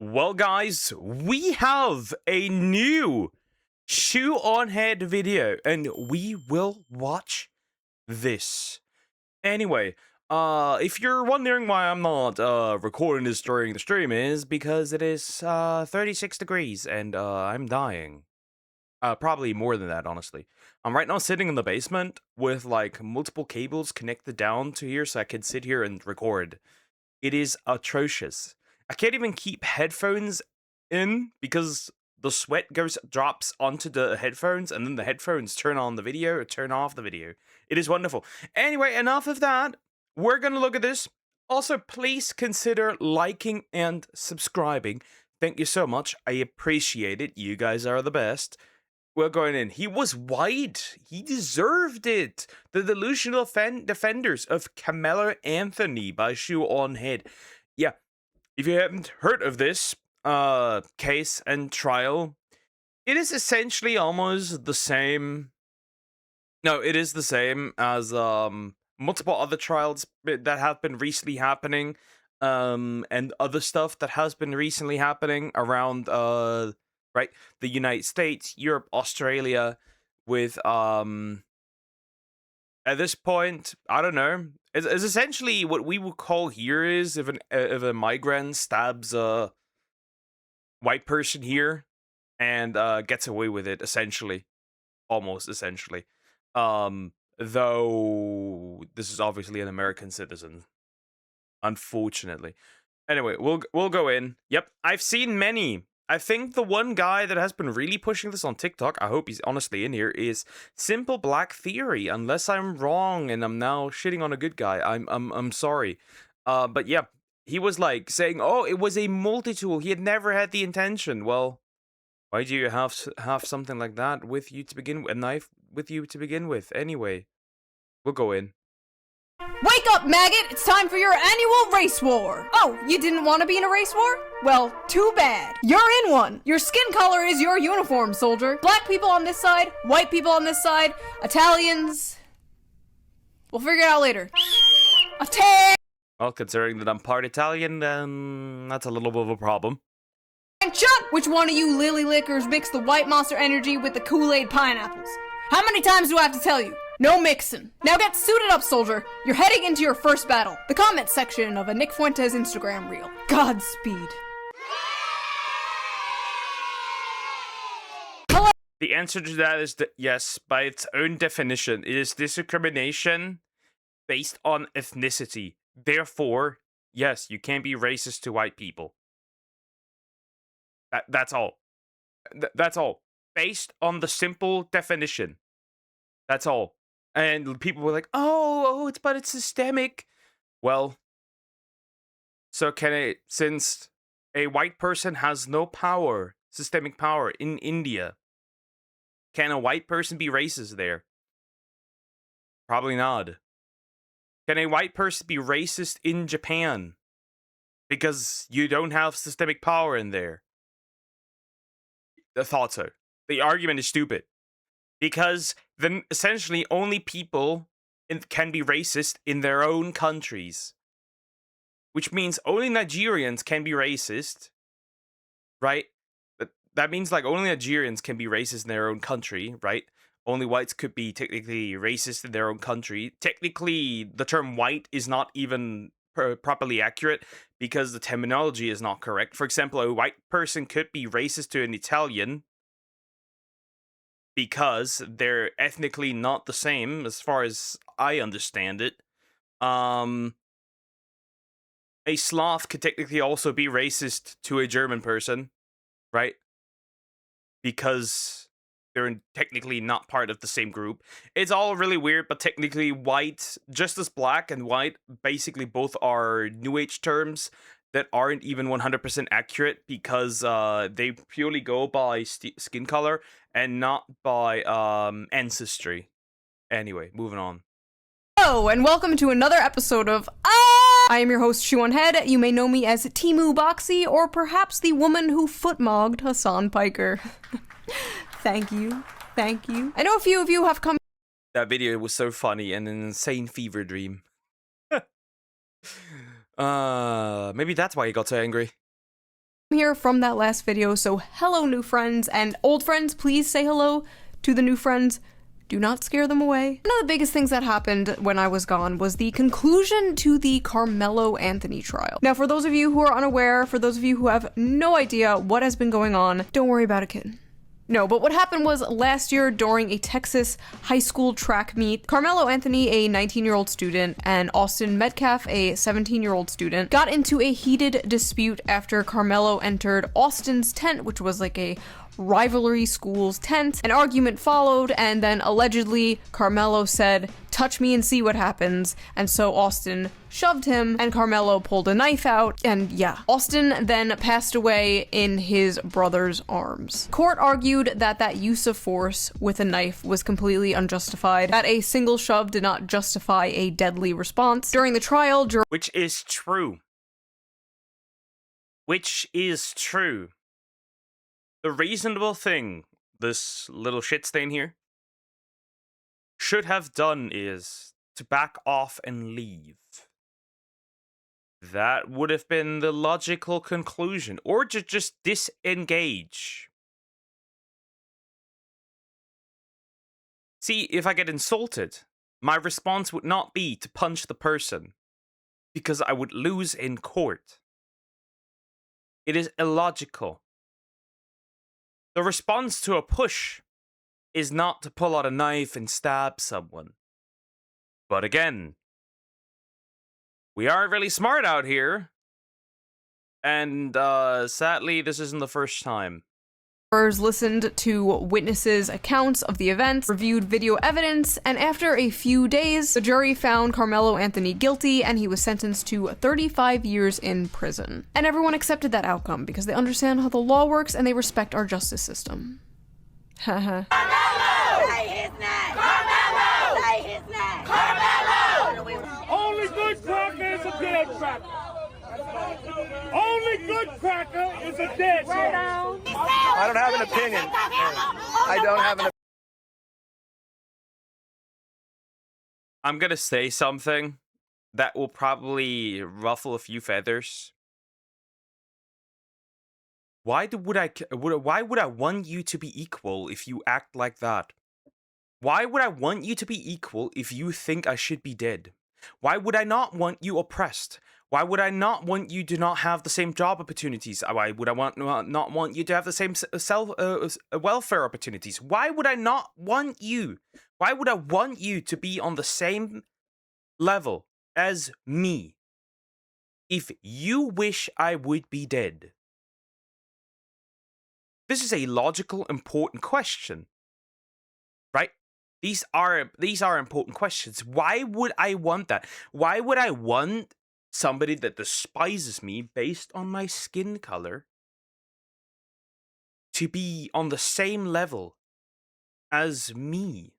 Well, guys, we have a new ShoeOnHead video, and we will watch this. Anyway, if you're wondering why I'm not recording this during the stream, is because it is 36 degrees and I'm dying. Probably more than that, honestly. I'm right now sitting in the basement with like multiple cables connected down to here so I can sit here and record. It is atrocious. I can't even keep headphones in because the sweat drops onto the headphones, and then the headphones turn on the video or turn off the video. It is wonderful. Anyway, enough of that. We're gonna look at this. Also, please consider liking and subscribing. Thank you so much. I appreciate it. You guys are the best. We're going in. He was white. He deserved it. The Delusional Defenders of Camilla Anthony by ShoeOnHead. Yeah, if you haven't heard of this case and trial, it is essentially almost the same. No, it is the same as multiple other trials that have been recently happening, and other stuff that has been recently happening around right, the United States, Europe, Australia, with at this point, I don't know. It's essentially what we would call here is if a migrant stabs a white person here and gets away with it, essentially, almost essentially. Though this is obviously an American citizen, unfortunately. Anyway, we'll go in. Yep, I've seen many. I think the one guy that has been really pushing this on TikTok, I hope he's honestly in here, is Simple Black Theory. Unless I'm wrong and I'm now shitting on a good guy, I'm sorry. But yeah, he was like saying, "Oh, it was a multi-tool. He had never had the intention." Well, why do you have something like that with you to begin with? A knife with you to begin with? Anyway, we'll go in. Wake up, maggot! It's time for your annual race war! Oh, you didn't want to be in a race war? Well, too bad. You're in one! Your skin color is your uniform, soldier. Black people on this side, white people on this side, Italians... We'll figure it out later. Attack! Well, considering that I'm part Italian, then that's a little bit of a problem. And shut! Which one of you lily lickers mixed the white Monster Energy with the Kool-Aid pineapples? How many times do I have to tell you? No mixing. Now get suited up, soldier. You're heading into your first battle. The comment section of a Nick Fuentes Instagram reel. Godspeed. The answer to that is that yes, by its own definition, it is discrimination based on ethnicity. Therefore, yes, you can't be racist to white people. That's all. That's all. Based on the simple definition. That's all. And people were like, oh, it's systemic. Well, so since a white person has no power, systemic power in India, can a white person be racist there? Probably not. Can a white person be racist in Japan? Because you don't have systemic power in there. I thought so. The argument is stupid. Because then essentially only people can be racist in their own countries. Which means only Nigerians can be racist. Right? That means like only Nigerians can be racist in their own country, right? Only whites could be technically racist in their own country. Technically, the term white is not even properly accurate because the terminology is not correct. For example, a white person could be racist to an Italian because they're ethnically not the same, as far as I understand it. A Slav could technically also be racist to a German person, right? Because they're technically not part of the same group. It's all really weird, but technically white, just as black and white, basically both are New Age terms that aren't even 100% accurate because they purely go by skin color and not by ancestry. Anyway, moving on. Hello, and welcome to another episode of I am your host, ShoeOnHead. You may know me as Timu Boxy, or perhaps the woman who footmogged Hassan Piker. Thank you. Thank you. I know a few of you have come... That video was so funny and an insane fever dream. Maybe that's why he got so angry. here from that last video, so hello new friends, and old friends, please say hello to the new friends. Do not scare them away. One of the biggest things that happened when I was gone was the conclusion to the Carmelo Anthony trial. Now, for those of you who are unaware, for those of you who have no idea what has been going on, don't worry about it, kid. No, but what happened was last year during a Texas high school track meet, Carmelo Anthony, a 19-year-old student, and Austin Metcalf, a 17-year-old student, got into a heated dispute after Carmelo entered Austin's tent, which was like a rivalry school's tent. An argument followed, and then allegedly Carmelo said, "Touch me and see what happens," and so Austin shoved him, and Carmelo pulled a knife out, and yeah. Austin then passed away in his brother's arms. Court argued that that use of force with a knife was completely unjustified, that a single shove did not justify a deadly response. During the trial, Which is true. Which is true. The reasonable thing this little shit stain here should have done is to back off and leave. That would have been the logical conclusion. Or to just disengage. See, if I get insulted, my response would not be to punch the person, because I would lose in court. It is illogical. The response to a push is not to pull out a knife and stab someone. But again, we aren't really smart out here. And sadly, this isn't the first time. Jurors listened to witnesses' accounts of the event, reviewed video evidence, and after a few days, the jury found Carmelo Anthony guilty and he was sentenced to 35 years in prison. And everyone accepted that outcome because they understand how the law works and they respect our justice system. Haha. Carmelo! Say his name! Carmelo! Say his name! Carmelo! Only good cracker is a dead cracker. Only good cracker is a dead cracker. I don't have an opinion. I don't have an opinion. I'm gonna say something that will probably ruffle a few feathers. Why would I want you to be equal if you act like that? Why would I want you to be equal if you think I should be dead? Why would I not want you oppressed? Why would I not want you to not have the same job opportunities? Why would I not want you to have the same welfare opportunities? Why would I not want you? Why would I want you to be on the same level as me if you wish I would be dead? This is a logical, important question, right? These are important questions. Why would I want that? Why would I want somebody that despises me based on my skin color to be on the same level as me?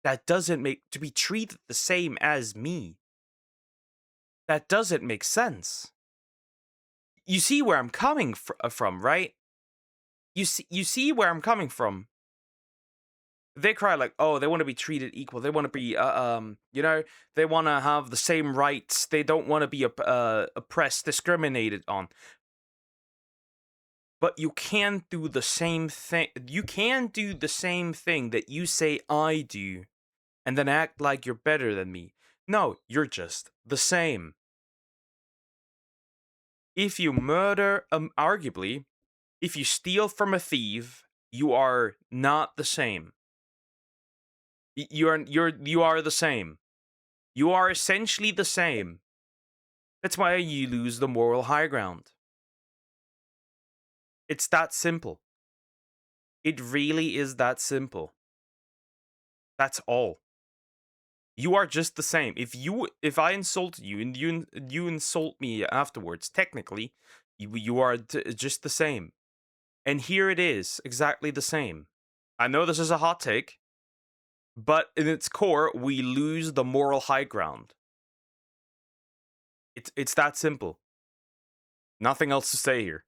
That doesn't make, to be treated the same as me. That doesn't make sense. You see where I'm coming from, right? You see where I'm coming from. They cry like, oh, they want to be treated equal. They want to be, you know, they want to have the same rights. They don't want to be oppressed, discriminated on. But you can do the same thing. You can do the same thing that you say I do, and then act like you're better than me. No, you're just the same. If you murder, arguably, if you steal from a thief, you are not the same. You are the same. You are essentially the same. That's why you lose the moral high ground. It's that simple. It really is that simple. That's all. You are just the same. If I insulted you and you insult me afterwards, technically, you are just the same. And here it is, exactly the same. I know this is a hot take, but in its core, we lose the moral high ground. It's that simple. Nothing else to say here.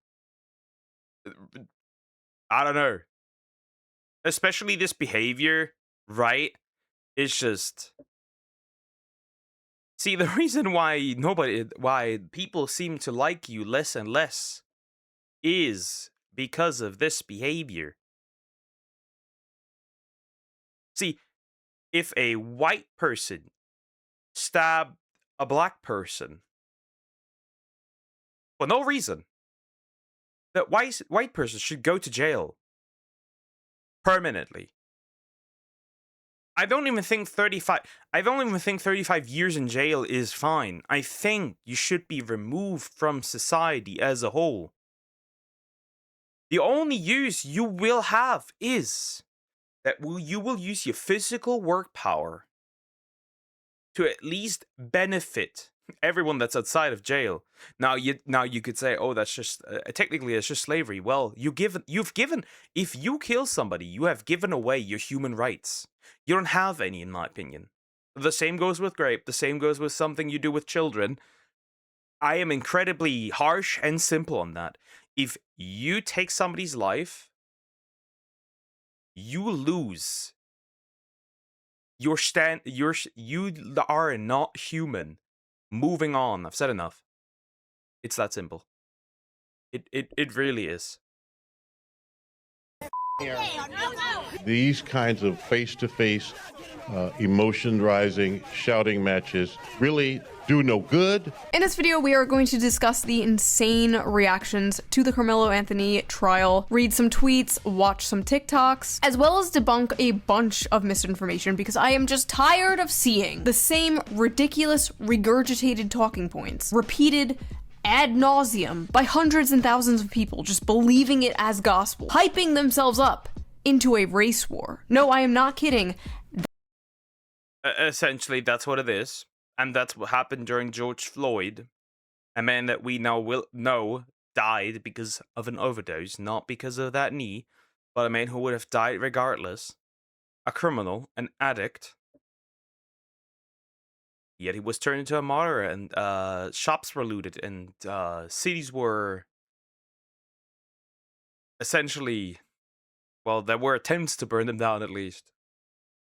I don't know. Especially this behavior, right? It's just See, the reason why people seem to like you less and less is because of this behavior. See, if a white person stabbed a black person for no reason, that white person should go to jail permanently. I don't even think 35 years in jail is fine. I think you should be removed from society as a whole. The only use you will have is that you will use your physical work power to at least benefit everyone that's outside of jail. Now you could say, oh, that's just technically it's just slavery. Well, you've given if you kill somebody, you have given away your human rights. You don't have any, in my opinion. The same goes with rape. The same goes with something you do with children. I am incredibly harsh and simple on that. If you take somebody's life, you lose. You are not human. Moving on. I've said enough. It's that simple. It really is. These kinds of face-to-face, emotion-rising, shouting matches really do no good. In this video, we are going to discuss the insane reactions to the Carmelo Anthony trial, read some tweets, watch some TikToks, as well as debunk a bunch of misinformation because I am just tired of seeing the same ridiculous, regurgitated talking points repeated ad nauseum by hundreds and thousands of people just believing it as gospel, hyping themselves up into a race war. No, I am not kidding. Essentially, that's what it is. And that's what happened during George Floyd, a man that we now will know died because of an overdose, not because of that knee, but a man who would have died regardless. A criminal, an addict. Yet he was turned into a martyr, and shops were looted, and cities were essentially, well, there were attempts to burn them down at least.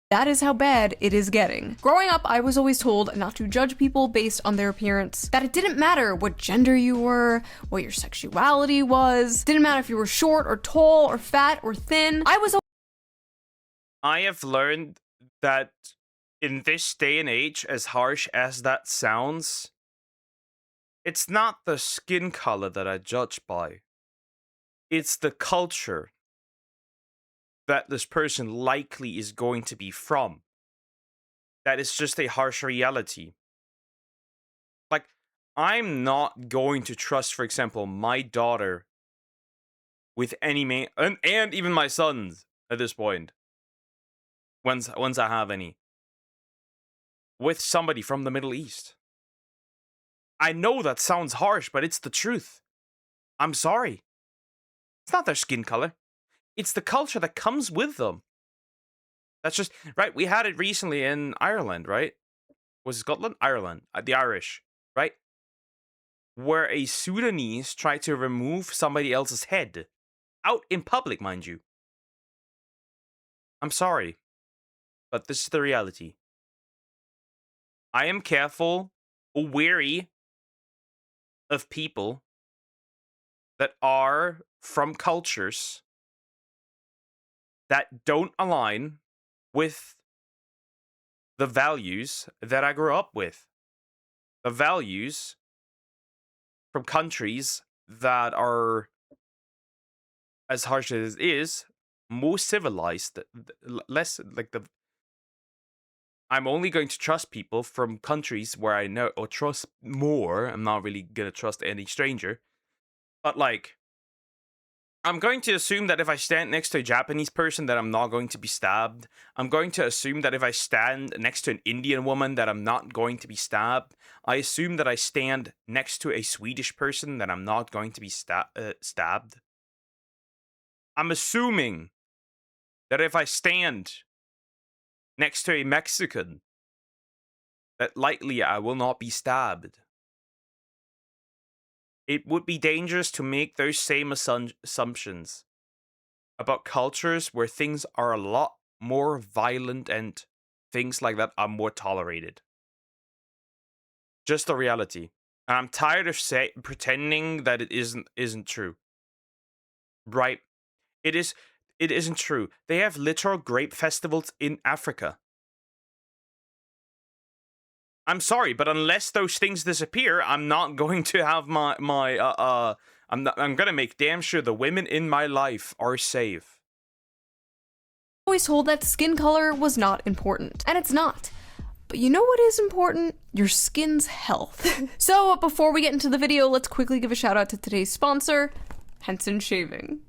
That is how bad it is getting. Growing up, I was always told not to judge people based on their appearance, that it didn't matter what gender you were, what your sexuality was, didn't matter if you were short or tall or fat or thin. I have learned that in this day and age, as harsh as that sounds, it's not the skin color that I judge by. It's the culture that this person likely is going to be from. That is just a harsh reality. Like, I'm not going to trust, for example, my daughter with any man, and even my sons at this point, once I have any, with somebody from the Middle East. I know that sounds harsh, but it's the truth. I'm sorry. It's not their skin color. It's the culture that comes with them. That's just, right, we had it recently in Ireland, right? Was it Scotland? Ireland. The Irish, right? Where a Sudanese tried to remove somebody else's head. Out in public, mind you. I'm sorry. But this is the reality. I am careful or wary of people that are from cultures that don't align with the values that I grew up with. The values from countries that are, as harsh as it is, more civilized, less like the... I'm only going to trust people from countries where I know or trust more. I'm not really going to trust any stranger. But like, I'm going to assume that if I stand next to a Japanese person that I'm not going to be stabbed. I'm going to assume that if I stand next to an Indian woman that I'm not going to be stabbed. I assume that I stand next to a Swedish person that I'm not going to be stabbed. I'm assuming that if I stand next to a Mexican, that likely I will not be stabbed. It would be dangerous to make those same assumptions about cultures where things are a lot more violent and things like that are more tolerated. Just the reality. And I'm tired of pretending that it isn't true. Right? It isn't true. They have literal grape festivals in Africa. I'm sorry, but unless those things disappear, I'm not going to have I'm gonna make damn sure the women in my life are safe. Always told that skin color was not important, and it's not. But you know what is important? Your skin's health. So before we get into the video, let's quickly give a shout out to today's sponsor, Henson Shaving.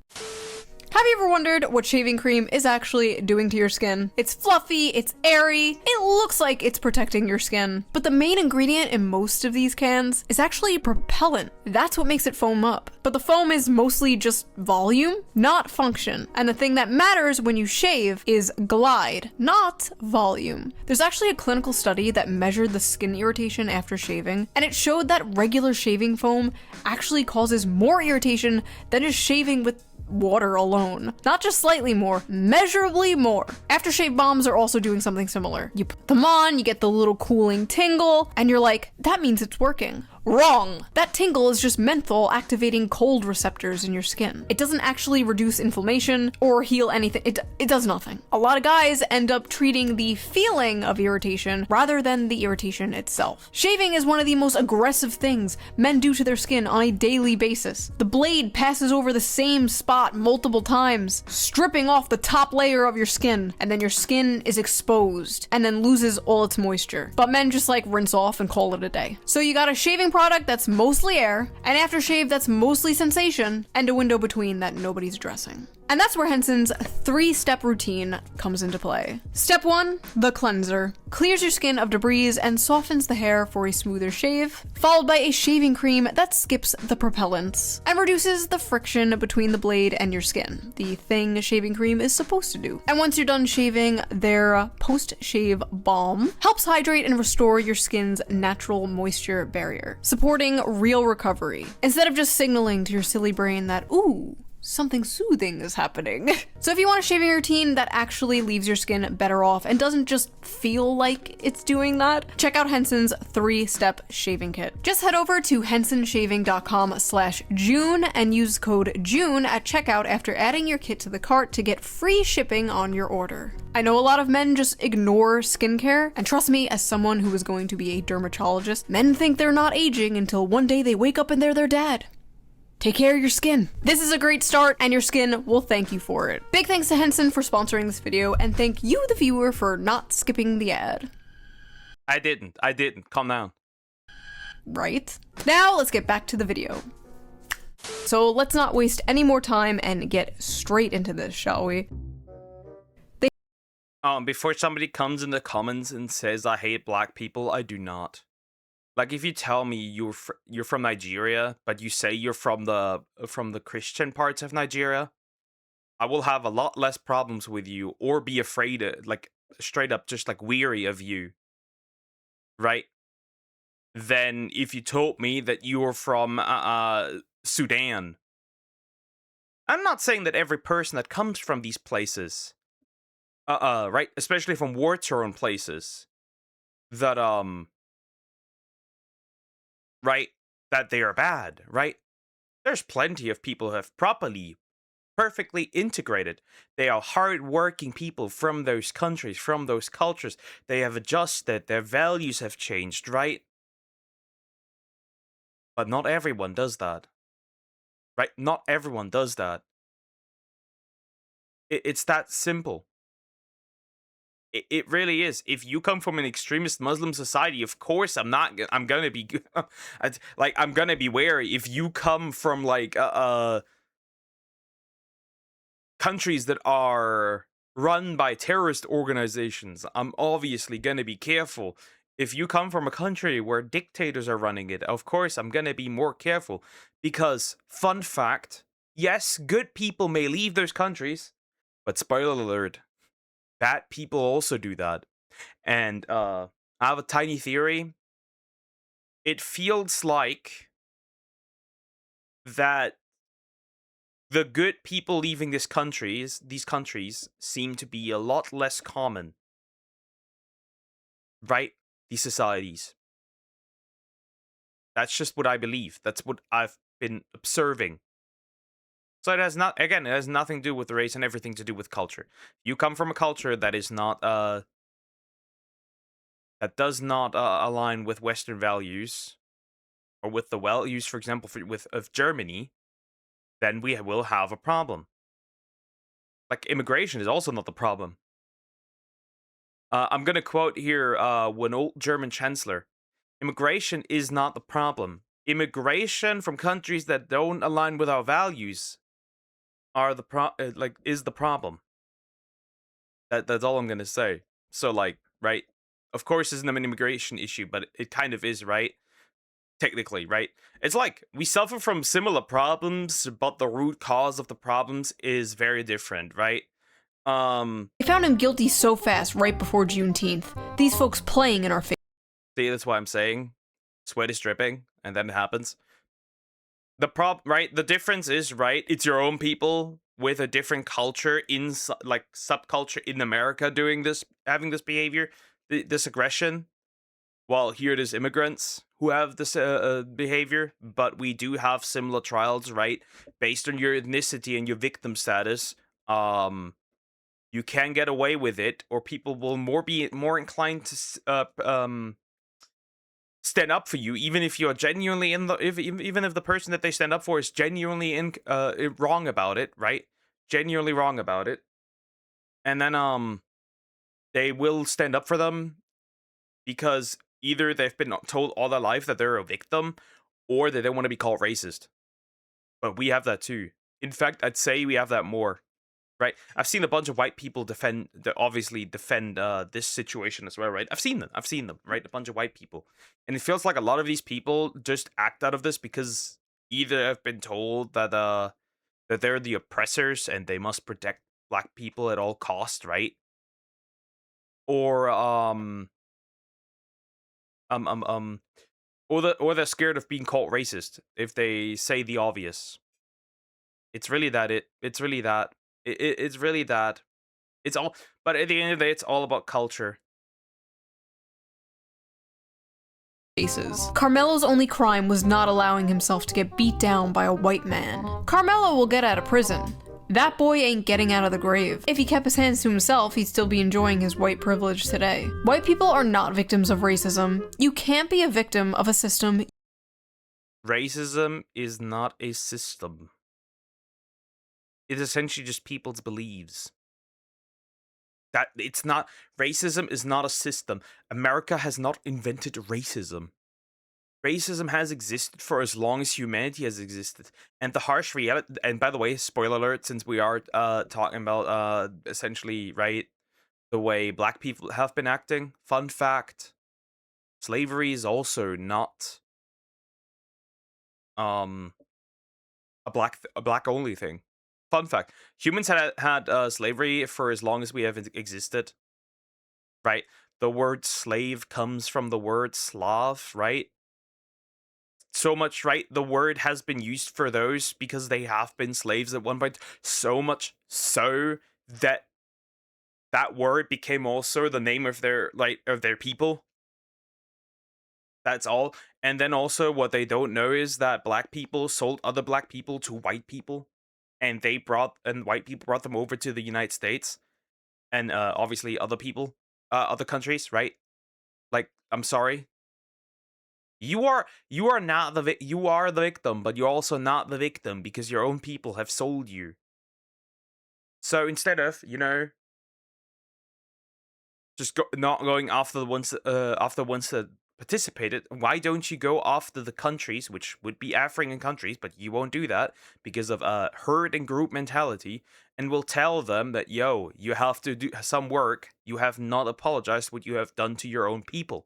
Have you ever wondered what shaving cream is actually doing to your skin? It's fluffy, it's airy, it looks like it's protecting your skin. But the main ingredient in most of these cans is actually propellant. That's what makes it foam up. But the foam is mostly just volume, not function. And the thing that matters when you shave is glide, not volume. There's actually a clinical study that measured the skin irritation after shaving, and it showed that regular shaving foam actually causes more irritation than just shaving with water alone. Not just slightly more, measurably more. Aftershave bombs are also doing something similar. You put them on, you get the little cooling tingle, and you're like, that means it's working. Wrong! That tingle is just menthol activating cold receptors in your skin. It doesn't actually reduce inflammation or heal anything. It does nothing. A lot of guys end up treating the feeling of irritation rather than the irritation itself. Shaving is one of the most aggressive things men do to their skin on a daily basis. The blade passes over the same spot multiple times, stripping off the top layer of your skin, and then your skin is exposed and then loses all its moisture. But men just like rinse off and call it a day. So you got a shaving product that's mostly air, an aftershave that's mostly sensation, and a window between that nobody's addressing. And that's where Henson's 3-step routine comes into play. Step 1, the cleanser. Clears your skin of debris and softens the hair for a smoother shave, followed by a shaving cream that skips the propellants and reduces the friction between the blade and your skin, the thing a shaving cream is supposed to do. And once you're done shaving, their post-shave balm helps hydrate and restore your skin's natural moisture barrier, supporting real recovery, instead of just signaling to your silly brain that, ooh, something soothing is happening. So if you want a shaving routine that actually leaves your skin better off and doesn't just feel like it's doing that, check out Henson's 3-step shaving kit. Just head over to hensonshaving.com/June and use code June at checkout after adding your kit to the cart to get free shipping on your order. I know a lot of men just ignore skincare, and trust me, as someone who is going to be a dermatologist, men think they're not aging until one day they wake up and they're their dad. Take care of your skin. This is a great start, and your skin will thank you for it. Big thanks to Henson for sponsoring this video, and thank you, the viewer, for not skipping the ad. I didn't. Calm down. Right? Now, let's get back to the video. So let's not waste any more time and get straight into this, shall we? Before somebody comes in the comments and says I hate black people, I do not. Like, if you tell me you're from Nigeria, but you say you're from the Christian parts of Nigeria, I will have a lot less problems with you, or be afraid of, like, straight up just like weary of you, right? Than if you told me that you were from Sudan. I'm not saying that every person that comes from these places, right, especially from war-torn places, that right, that they are bad, right? There's plenty of people who have perfectly integrated. They are hard-working people from those countries, from those cultures. They have adjusted, their values have changed, right? But not everyone does that. Right? Not everyone does that. It's that simple. It really is. If you come from an extremist Muslim society, of course I'm gonna be like, I'm gonna be wary. If you come from like countries that are run by terrorist organizations, I'm obviously gonna be careful. If you come from a country where dictators are running it, of course I'm gonna be more careful. Because, fun fact, yes, good people may leave those countries, but spoiler alert, bad people also do that. And I have a tiny theory. It feels like that the good people leaving these countries seem to be a lot less common. Right? These societies. That's just what I believe. That's what I've been observing. So it has it has nothing to do with race and everything to do with culture. You come from a culture that is not that does not align with Western values, or with the values, for example, of Germany, then we will have a problem. Like, immigration is also not the problem. I'm gonna quote here one old German chancellor: "Immigration is not the problem. Immigration from countries that don't align with our values are is the problem." That's all I'm gonna say. So, like, right? Of course, it's not an immigration issue, but it kind of is, right? Technically, right? It's like we suffer from similar problems, but the root cause of the problems is very different, right? They found him guilty so fast right before Juneteenth. These folks playing in our face. See, that's why I'm saying sweat is dripping, and then it happens. Right? The difference is, right? It's your own people with a different culture like subculture in America doing this, having this behavior, this aggression. While here it is immigrants who have this behavior, but we do have similar trials, right? Based on your ethnicity and your victim status, you can get away with it, or people will be more inclined to stand up for you, even if you are genuinely even if the person that they stand up for is genuinely wrong about it, right? Genuinely wrong about it, and then they will stand up for them because either they've been told all their life that they're a victim, or they don't want to be called racist. But we have that too. In fact, I'd say we have that more. Right, I've seen a bunch of white people defend this situation as well, right? I've seen them, right? A bunch of white people, and it feels like a lot of these people just act out of this because either have been told that that they're the oppressors and they must protect black people at all costs, right? Or or they're scared of being called racist if they say the obvious. It's really that. It's really that. It's really that. It's all, but at the end of the day, it's all about culture. Carmelo's only crime was not allowing himself to get beat down by a white man. Carmelo will get out of prison. That boy ain't getting out of the grave. If he kept his hands to himself, he'd still be enjoying his white privilege today. White people are not victims of racism. You can't be a victim of a system. Racism is not a system. It's essentially just people's beliefs. That it's not, racism is not a system. America has not invented racism. Racism has existed for as long as humanity has existed. And the harsh reality, and by the way, spoiler alert, since we are talking about essentially, right, the way black people have been acting, fun fact, slavery is also not a black only thing. Fun fact, humans had slavery for as long as we have existed, right? The word slave comes from the word Slav, right? So much, right? The word has been used for those because they have been slaves at one point. So much so that that word became also the name of their people. That's all. And then also what they don't know is that black people sold other black people to white people. And white people brought them over to the United States, and obviously other people, other countries, right? Like, I'm sorry, you are not you are the victim, but you're also not the victim because your own people have sold you. So instead of, you know, just not going after the ones that participated, why don't you go after the countries, which would be African countries, but you won't do that because of herd and group mentality, and will tell them that, yo, you have to do some work. You have not apologized what you have done to your own people.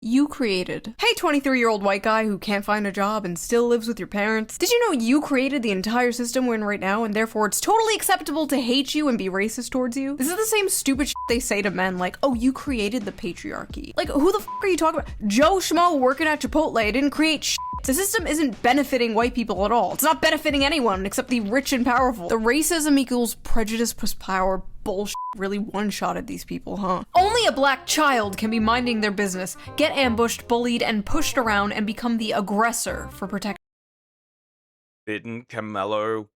You created. Hey, 23-year-old white guy who can't find a job and still lives with your parents. Did you know you created the entire system we're in right now, and therefore it's totally acceptable to hate you and be racist towards you? This is the same stupid shit they say to men, like, oh, you created the patriarchy. Like, who the f are you talking about? Joe Schmo working at Chipotle didn't create shit. The system isn't benefiting white people at all. It's not benefiting anyone except the rich and powerful. The racism equals prejudice plus power bullshit really one-shotted these people, huh? Only a black child can be minding their business, get ambushed, bullied, and pushed around and become the aggressor for protection. Didn't Carmelo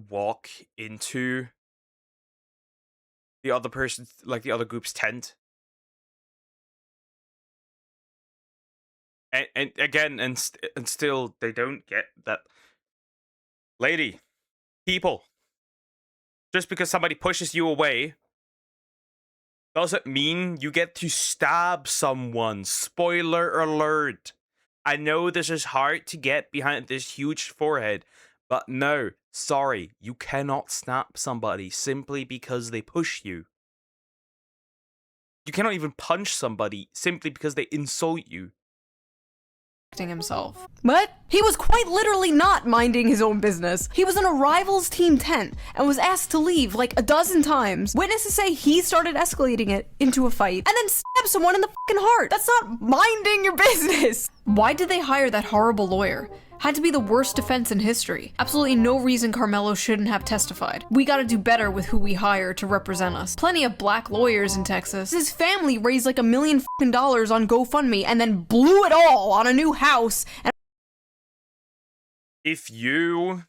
walk into the other person's, like the other group's tent? And again, and still they don't get that. Lady, people, just because somebody pushes you away doesn't mean you get to stab someone. Spoiler alert. I know this is hard to get behind this huge forehead, but no, sorry, you cannot snap somebody simply because they push you. You cannot even punch somebody simply because they insult you. Himself. But he was quite literally not minding his own business. He was in a rival's team tent and was asked to leave like a dozen times. Witnesses say he started escalating it into a fight and then stabbed someone in the fucking heart. That's not minding your business. Why did they hire that horrible lawyer? Had to be the worst defense in history. Absolutely no reason Carmelo shouldn't have testified. We gotta do better with who we hire to represent us. Plenty of black lawyers in Texas. His family raised like $1 million on GoFundMe and then blew it all on a new house. And If you,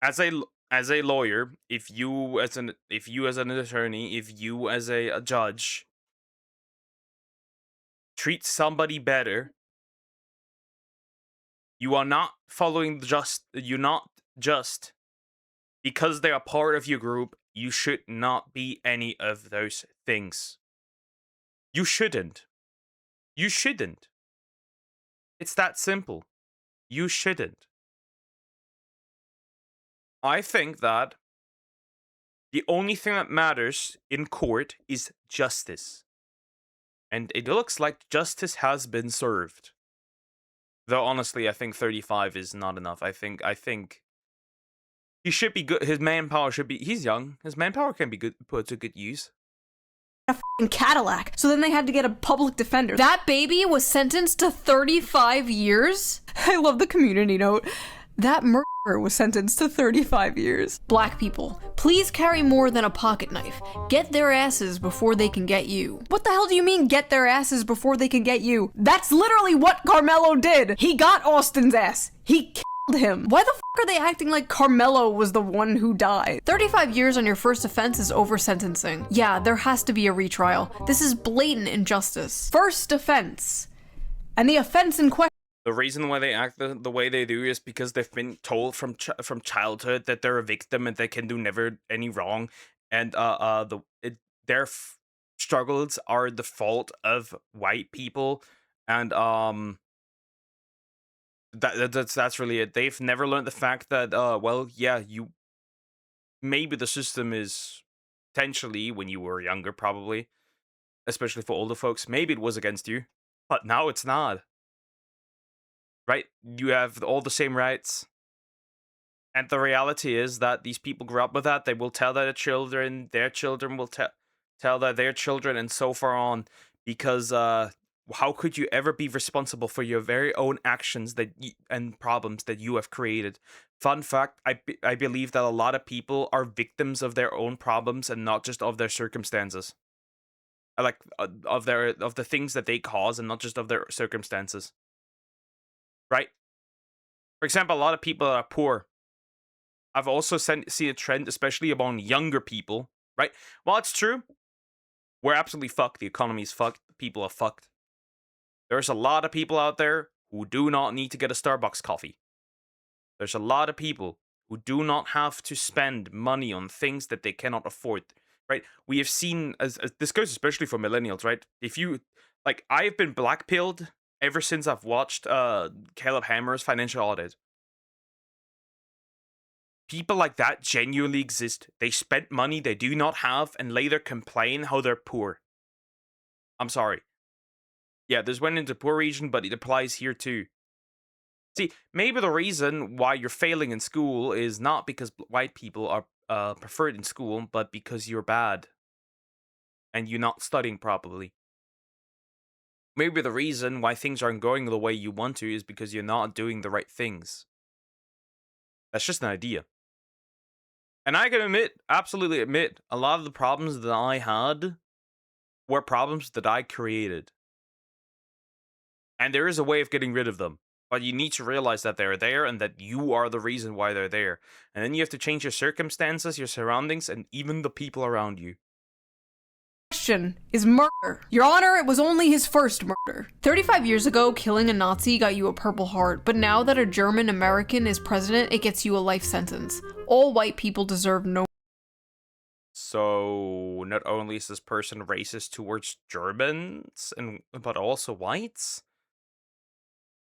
as a lawyer, if you as an attorney, if you as a judge treat somebody better, you are not following you're not just because they're a part of your group, you should not be any of those things. You shouldn't. You shouldn't. It's that simple. You shouldn't. I think that the only thing that matters in court is justice. And it looks like justice has been served. Though honestly, I think 35 is not enough. I think he should be good. His manpower should be. He's young. His manpower can be put to good use. a f***ing Cadillac. So then they had to get a public defender. That baby was sentenced to 35 years? I love the community note. That murderer was sentenced to 35 years. Black people, please carry more than a pocket knife. Get their asses before they can get you. What the hell do you mean, get their asses before they can get you? That's literally what Carmelo did. He got Austin's ass. He killed him. Why the f*** are they acting like Carmelo was the one who died? 35 years on your first offense is over-sentencing. Yeah, there has to be a retrial. This is blatant injustice. First offense. And the offense in question. The reason why they act the way they do is because they've been told from childhood that they're a victim and they can do never any wrong, and their struggles are the fault of white people, and that's really it. They've never learned the fact that well, yeah, maybe the system is potentially, when you were younger, probably, especially for older folks, maybe it was against you, but now it's not. Right? You have all the same rights. And the reality is that these people grew up with that. They will tell their children will tell their children, and so far on. Because how could you ever be responsible for your very own actions and problems that you have created? Fun fact, I believe that a lot of people are victims of their own problems and not just of their circumstances. Like, of the things that they cause and not just of their circumstances. Right? For example, a lot of people are poor. I've also seen a trend, especially among younger people, right? Well, it's true. We're absolutely fucked. The economy is fucked. People are fucked. There's a lot of people out there who do not need to get a Starbucks coffee. There's a lot of people who do not have to spend money on things that they cannot afford, right? We have seen, as this goes especially for millennials, right? If you, like, I've been blackpilled ever since I've watched Caleb Hammer's Financial Audit. People like that genuinely exist. They spent money they do not have and later complain how they're poor. I'm sorry. Yeah, this went into poor region, but it applies here too. See, maybe the reason why you're failing in school is not because white people are preferred in school, but because you're bad and you're not studying properly. Maybe the reason why things aren't going the way you want to is because you're not doing the right things. That's just an idea. And I can admit, absolutely admit, a lot of the problems that I had were problems that I created. And there is a way of getting rid of them. But you need to realize that they're there and that you are the reason why they're there. And then you have to change your circumstances, your surroundings, and even the people around you. Question is murder. Your Honor, it was only his first murder. 35 years ago, killing a Nazi got you a Purple Heart, but now that a German American is president, it gets you a life sentence. All white people deserve no. So, not only is this person racist towards Germans, but also whites?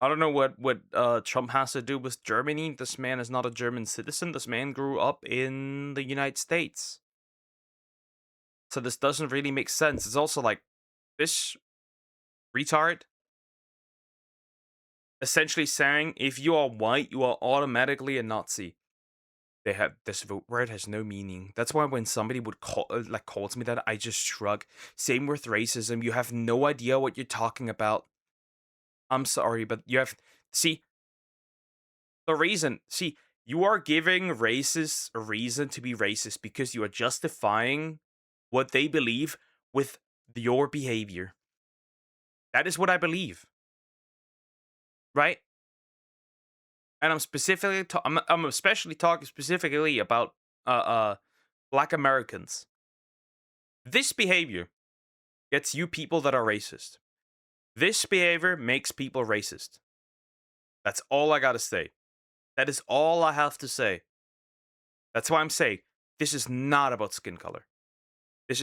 I don't know what Trump has to do with Germany. This man is not a German citizen. This man grew up in the United States. So this doesn't really make sense. It's also like, this retard essentially saying if you are white, you are automatically a Nazi. They have this word has no meaning. That's why when somebody would calls me that, I just shrug. Same with racism. You have no idea what you're talking about. I'm sorry, but you have you are giving racists a reason to be racist because you are justifying what they believe with your behavior. That is what I believe. Right? And I'm specifically I'm especially talking specifically about Black Americans. This behavior gets you people that are racist. This behavior makes people racist. That's all I gotta say. That is all I have to say. That's why I'm saying this is not about skin color. This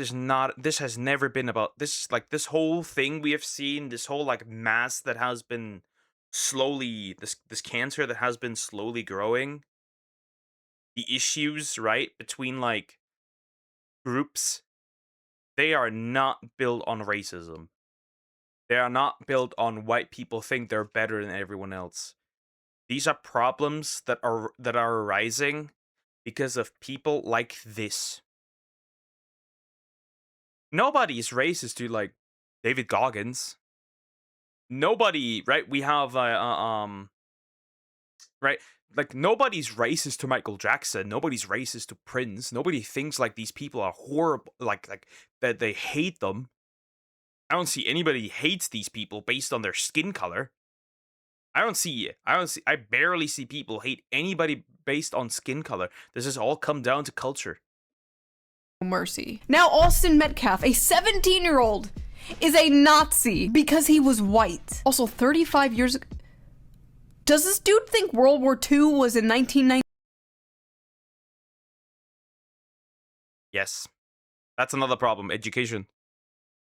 has never been about this. Like, this whole thing we have seen, this whole like mass that has been slowly, this cancer that has been slowly growing, the issues, right, between like groups, they are not built on racism. They are not built on white people think they're better than everyone else. These are problems that are arising because of people like this. Nobody is racist to like David Goggins. Nobody, right? We have right, like, nobody's racist to Michael Jackson. Nobody's racist to Prince. Nobody thinks like these people are horrible, like that they hate them. I don't see anybody hates these people based on their skin color. I barely see people hate anybody based on skin color. This has all come down to culture. Mercy. Now Austin Metcalf, a 17-year-old, is a Nazi because he was white. Also, 35 years ago. Does this dude think World War II was in 1990? Yes. That's another problem. Education.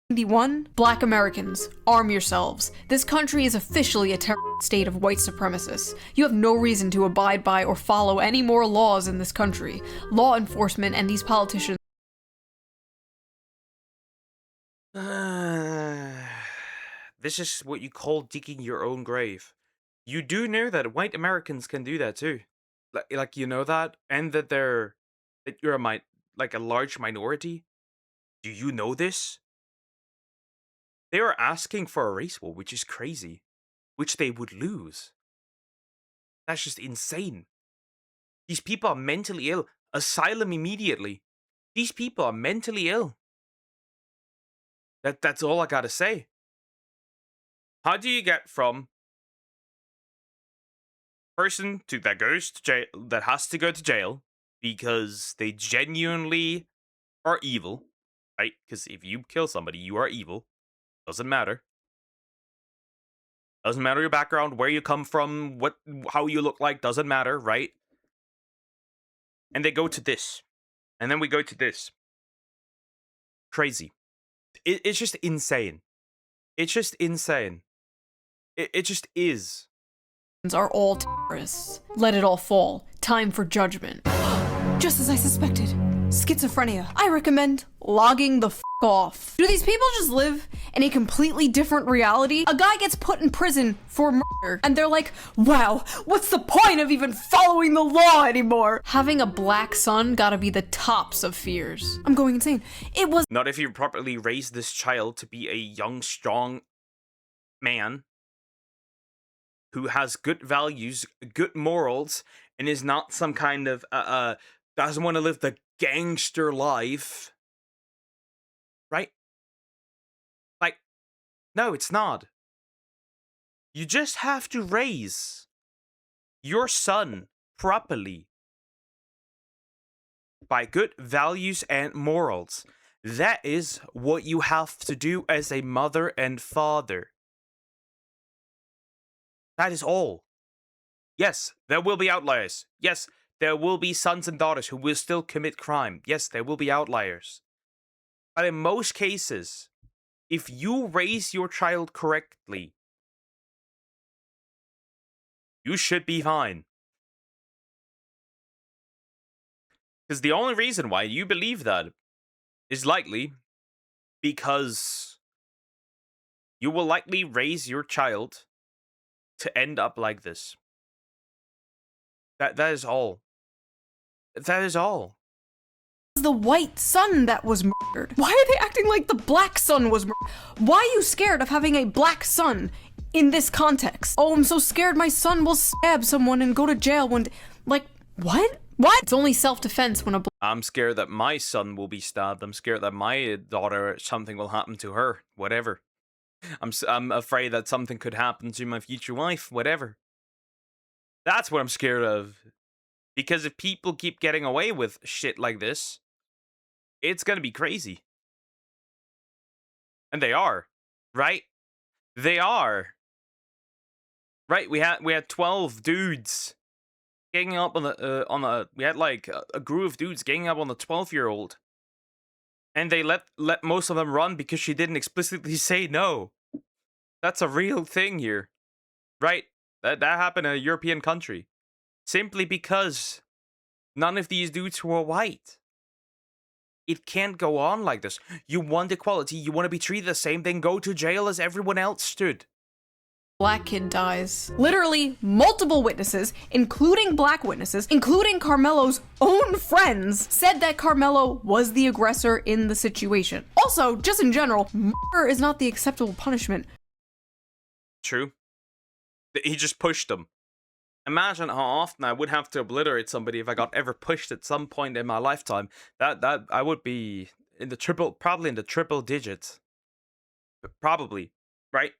91? Black Americans, arm yourselves. This country is officially a terrorist state of white supremacists. You have no reason to abide by or follow any more laws in this country. Law enforcement and these politicians. This is what you call digging your own grave. You do know that white Americans can do that too. Like you know that, and that you're a large minority. Do you know this? They are asking for a race war, which is crazy, which they would lose. That's just insane. These people are mentally ill. Asylum immediately. These people are mentally ill. That's all I gotta say. How do you get from person that goes to jail, that has to go to jail because they genuinely are evil, right? Because if you kill somebody, you are evil. Doesn't matter. Doesn't matter your background, where you come from, how you look like, doesn't matter, right? And they go to this. And then we go to this. Crazy. It's just insane. It's just insane. It just is. Are all terrorists. Let it all fall. Time for judgment. Just as I suspected. Schizophrenia. I recommend logging the f off. Do these people just live in a completely different reality? A guy gets put in prison for murder, and they're like, wow, what's the point of even following the law anymore? Having a black son gotta be the tops of fears. I'm going insane. It was not if you properly raise this child to be a young, strong man who has good values, good morals, and is not some kind of doesn't want to live the gangster life, right? Like, no, it's not. You just have to raise your son properly by good values and morals. That is what you have to do as a mother and father. That is all. Yes, there will be outliers. Yes, there will be sons and daughters who will still commit crime. Yes, there will be outliers. But in most cases, if you raise your child correctly, you should be fine. Because the only reason why you believe that is likely because you will likely raise your child to end up like this. That is all. That is all. The white son that was murdered. Why are they acting like the black son was murdered? Why are you scared of having a black son in this context? Oh, I'm so scared my son will stab someone and go to jail one day. Like, what? What? It's only self-defense when a I'm scared that my son will be stabbed. I'm scared that my daughter, something will happen to her. Whatever. I'm afraid that something could happen to my future wife. Whatever. That's what I'm scared of. Because if people keep getting away with shit like this, it's gonna be crazy. And they are, right? They are. Right, we had 12 dudes ganging up on we had like a group of dudes ganging up on the 12-year-old. And they let most of them run because she didn't explicitly say no. That's a real thing here. Right? That happened in a European country. Simply because none of these dudes were white. It can't go on like this. You want equality, you want to be treated the same, then go to jail as everyone else stood. black kid dies. Literally, multiple witnesses, including black witnesses, including Carmelo's own friends, said that Carmelo was the aggressor in the situation. Also, just in general, murder is not the acceptable punishment. True. He just pushed them. Imagine how often I would have to obliterate somebody if I got ever pushed at some point in my lifetime. That I would be in the probably in the triple digits. Probably, right?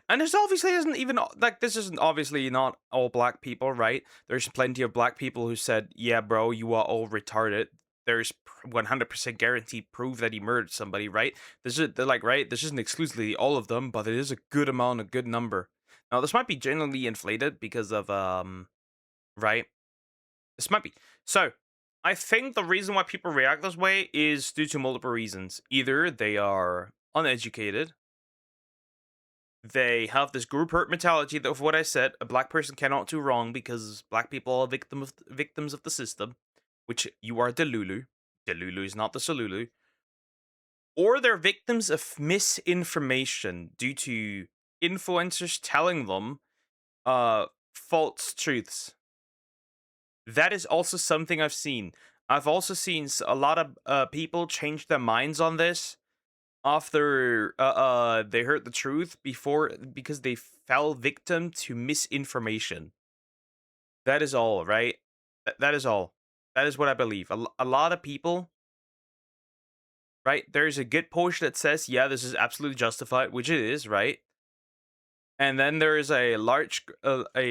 And there's obviously isn't even, like, this isn't obviously not all black people, right? There's plenty of black people who said, yeah, bro, you are all retarded. There's 100% guaranteed proof that he murdered somebody, right? They're like, right? This isn't exclusively all of them, but it is a good amount, a good number. Now, this might be generally inflated because of, right? This might be. So, I think the reason why people react this way is due to multiple reasons. Either they are uneducated, they have this group hurt mentality of what I said, a black person cannot do wrong because black people are victims of the system, which you are Delulu. Delulu is not the Solulu. Or they're victims of misinformation due to influencers telling them false truths. That is also something I've seen. I've also seen a lot of people change their minds on this after they heard the truth because they fell victim to misinformation. That is all, right? That is all. That is what I believe. A lot of people, right? There's a good portion that says, yeah, this is absolutely justified, which it is, right? And then there is a large,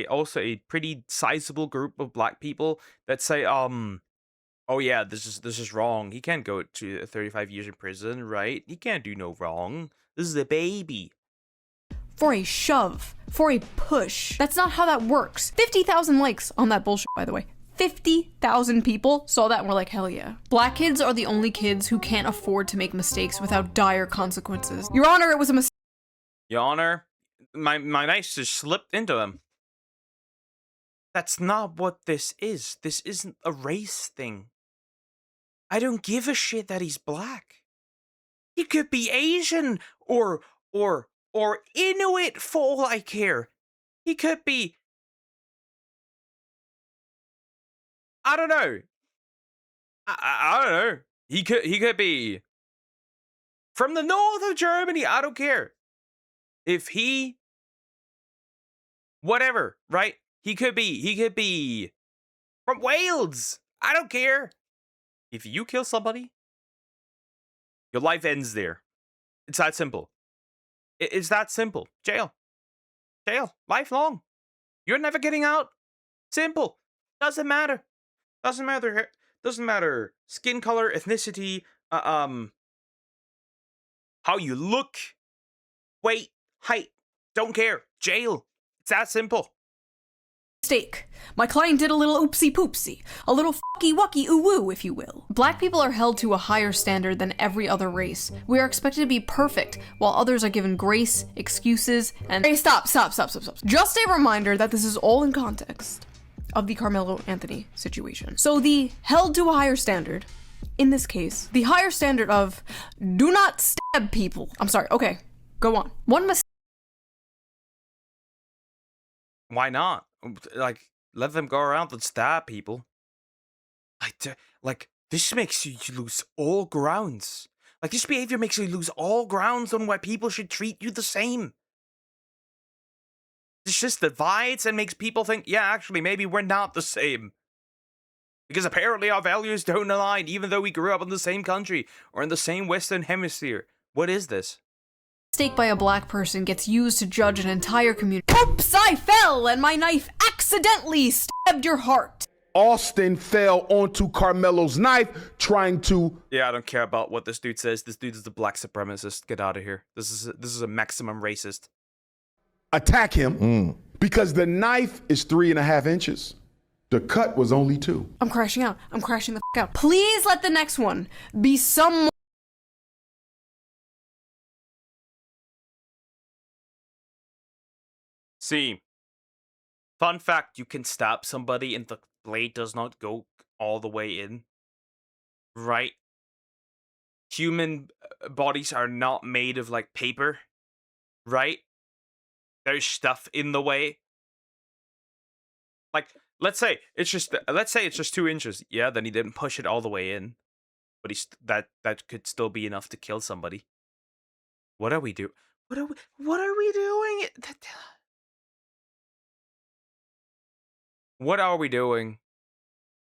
also a pretty sizable group of black people that say, oh yeah, this is wrong. He can't go to 35 years in prison, right? He can't do no wrong. This is a baby. For a shove, for a push. That's not how that works. 50,000 likes on that bullshit, by the way. 50,000 people saw that and were like, hell yeah. Black kids are the only kids who can't afford to make mistakes without dire consequences. Your Honor, it was a mistake. Your Honor, my knife just slipped into him. That's not what this is. This isn't a race thing. I don't give a shit that he's black. He could be Asian or Inuit for all I care. He could be, I don't know. I don't know. He could be from the north of Germany. I don't care. If he, whatever, right? He could be from Wales. I don't care. If you kill somebody, your life ends there. It's that simple. It's that simple. Jail. Jail. Lifelong. You're never getting out. Simple. Doesn't matter. Doesn't matter. Doesn't matter. Skin color, ethnicity, how you look, weight, height. Don't care. Jail. It's that simple. Mistake. My client did a little oopsie poopsie, a little fucky wucky ooh woo, if you will. Black people are held to a higher standard than every other race. We are expected to be perfect, while others are given grace, excuses, and— Hey, stop. Just a reminder that this is all in context of the Carmelo Anthony situation. So the held to a higher standard, in this case, the higher standard of do not stab people. I'm sorry, okay, go on. One mistake. Why not? Like, let them go around and stab people. Like, this makes you lose all grounds. Like, this behavior makes you lose all grounds on why people should treat you the same. This just divides and makes people think, yeah, actually, maybe we're not the same. Because apparently our values don't align, even though we grew up in the same country or in the same Western Hemisphere. What is this? Mistake by a black person gets used to judge an entire community. Oops, I fell and my knife accidentally stabbed your heart. Austin fell onto Carmelo's knife trying to— Yeah, I don't care about what this dude says. This dude is a black supremacist. Get out of here. This is a maximum racist. attack him because the knife is 3.5 inches. The cut was only 2. I'm crashing out. I'm crashing the f out. Please let the next one be some. See, fun fact, you can stab somebody and the blade does not go all the way in. Right? Human bodies are not made of, like, paper. Right? There's stuff in the way. Like, let's say it's just 2 inches. Yeah, then he didn't push it all the way in. But that could still be enough to kill somebody. What are we doing? What are we doing? What are we doing?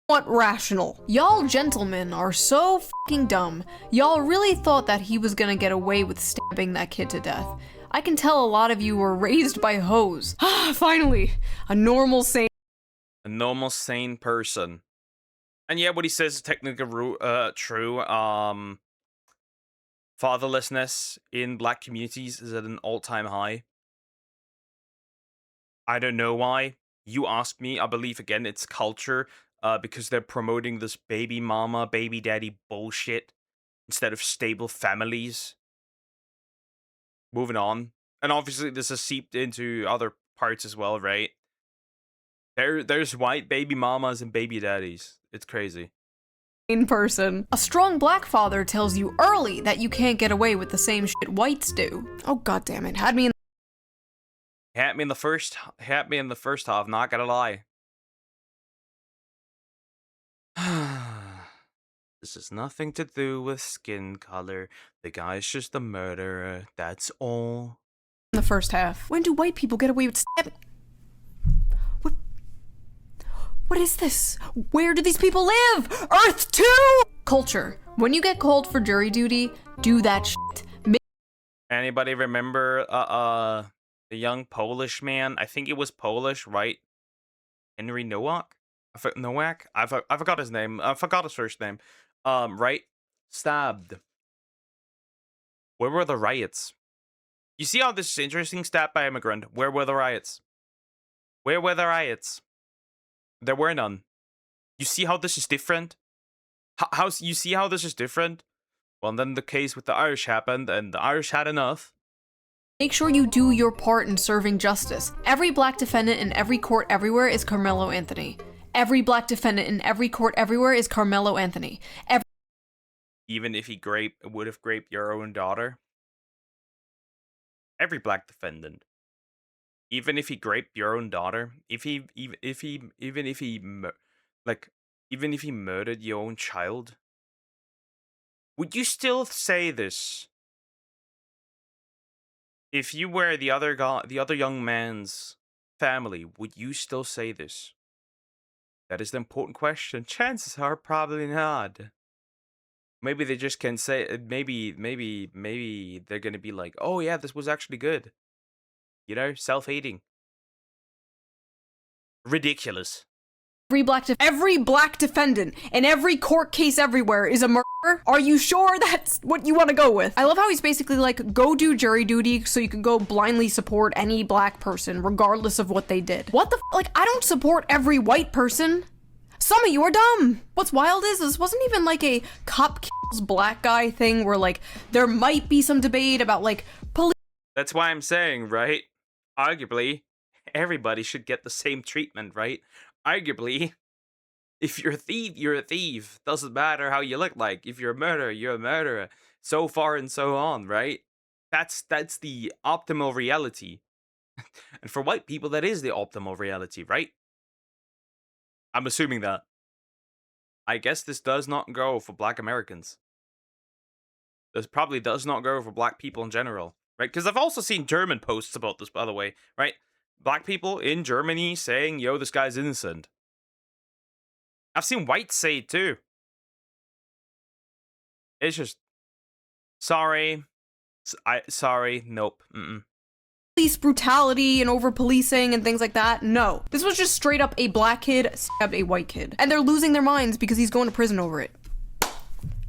What rational? Y'all gentlemen are so fucking dumb. Y'all really thought that he was gonna get away with stabbing that kid to death. I can tell a lot of you were raised by hoes. Finally, a normal sane person. And yeah, what he says is technically true. Fatherlessness in black communities is at an all-time high. I don't know why. You ask me. I believe, again, it's culture. Because they're promoting this baby mama, baby daddy bullshit instead of stable families. Moving on. And obviously this has seeped into other parts as well, right? There's white baby mamas and baby daddies. It's crazy. person. A strong black father tells you early that you can't get away with the same shit whites do. Oh goddammit, had me in the first half, not gonna lie. This has nothing to do with skin color. The guy's just a murderer, that's all. the first half. When do white people get away with stabbing? What is this? Where do these people live? Earth 2! Culture. When you get called for jury duty, do that shit. Anybody remember the young Polish man? I think it was Polish, right? Henry Nowak? Nowak? I forgot his name. I forgot his first name. Right? Stabbed. Where were the riots? You see how this is interesting? Stabbed by immigrant. Where were the riots? Where were the riots? There were none. You see how this is different? You see how this is different? Well, then the case with the Irish happened, and the Irish had enough. Make sure you do your part in serving justice. Every black defendant in every court everywhere is Carmelo Anthony. Every black defendant in every court everywhere is Carmelo Anthony. Even if he would have raped your own daughter? Every black defendant. Even if he raped your own daughter, even if he murdered your own child, would you still say this? If you were the other young man's family, would you still say this? That is the important question. Chances are probably not. Maybe they just can say, maybe they're gonna be like, oh yeah, this was actually good. You know, self-hating. Ridiculous. Every black defendant in every court case everywhere is a murderer? Are you sure that's what you want to go with? I love how he's basically like, go do jury duty so you can go blindly support any black person regardless of what they did. What the like, I don't support every white person. Some of you are dumb. What's wild is this wasn't even like a cop kills black guy thing where like there might be some debate about like police. That's why I'm saying, right? Arguably, everybody should get the same treatment, right? Arguably, if you're a thief, you're a thief. Doesn't matter how you look like. If you're a murderer, you're a murderer. So far and so on, right? That's the optimal reality. And for white people, that is the optimal reality, right? I'm assuming that. I guess this does not go for black Americans. This probably does not go for black people in general, right? Because I've also seen German posts about this, by the way, right? Black people in Germany saying, yo, this guy's innocent. I've seen whites say it too. It's just, sorry. Sorry, nope. Police brutality and over policing and things like that. No. This was just straight up a black kid stabbed a white kid. And they're losing their minds because he's going to prison over it.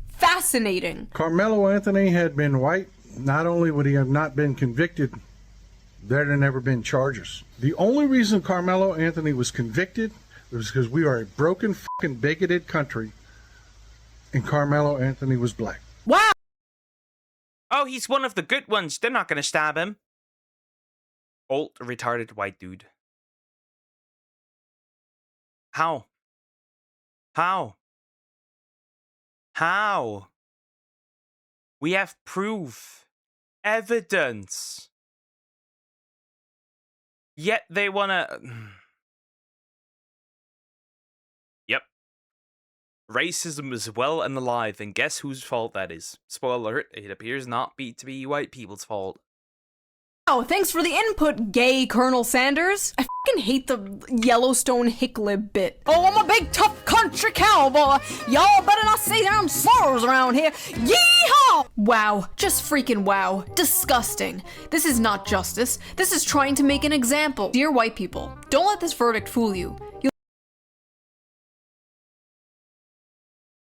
Fascinating. Carmelo Anthony had been white, not only would he have not been convicted, there'd have never been charges. The only reason Carmelo Anthony was convicted was because we are a broken, fucking bigoted country, and Carmelo Anthony was black. Wow. Oh, he's one of the good ones. They're not gonna stab him. Old, retarded white dude. How? How? How? We have proof. Evidence. Yet they wanna... Yep. Racism is well and alive, and guess whose fault that is? Spoiler alert, it appears not to be white people's fault. Oh, thanks for the input, gay Colonel Sanders. I fucking hate the Yellowstone hicklib bit. Oh, I'm a big tough country cowboy. Y'all better not say damn slurs around here. Yeehaw! Wow, just freaking wow. Disgusting. This is not justice. This is trying to make an example. Dear white people, don't let this verdict fool you.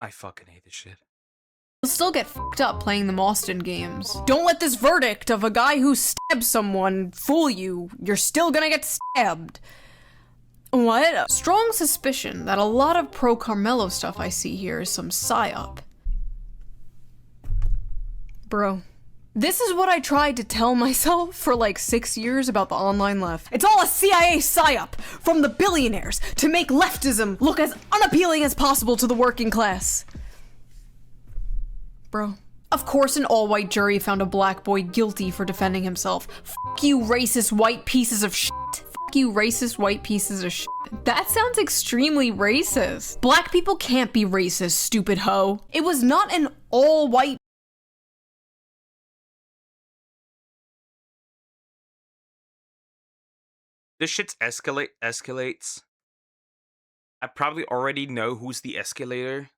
I fucking hate this shit. You'll still get fucked up playing the Austin games. Don't let this verdict of a guy who stabbed someone fool you. You're still gonna get stabbed. What? Strong suspicion that a lot of pro-Carmelo stuff I see here is some psyop. Bro. This is what I tried to tell myself for like 6 years about the online left. It's all a CIA psyop from the billionaires to make leftism look as unappealing as possible to the working class. Bro. Of course an all-white jury found a black boy guilty for defending himself. Fuck you racist white pieces of shit. Fuck you racist white pieces of shit. That sounds extremely racist. Black people can't be racist, stupid hoe. It was not an all-white... This shit's escalates. I probably already know who's the escalator.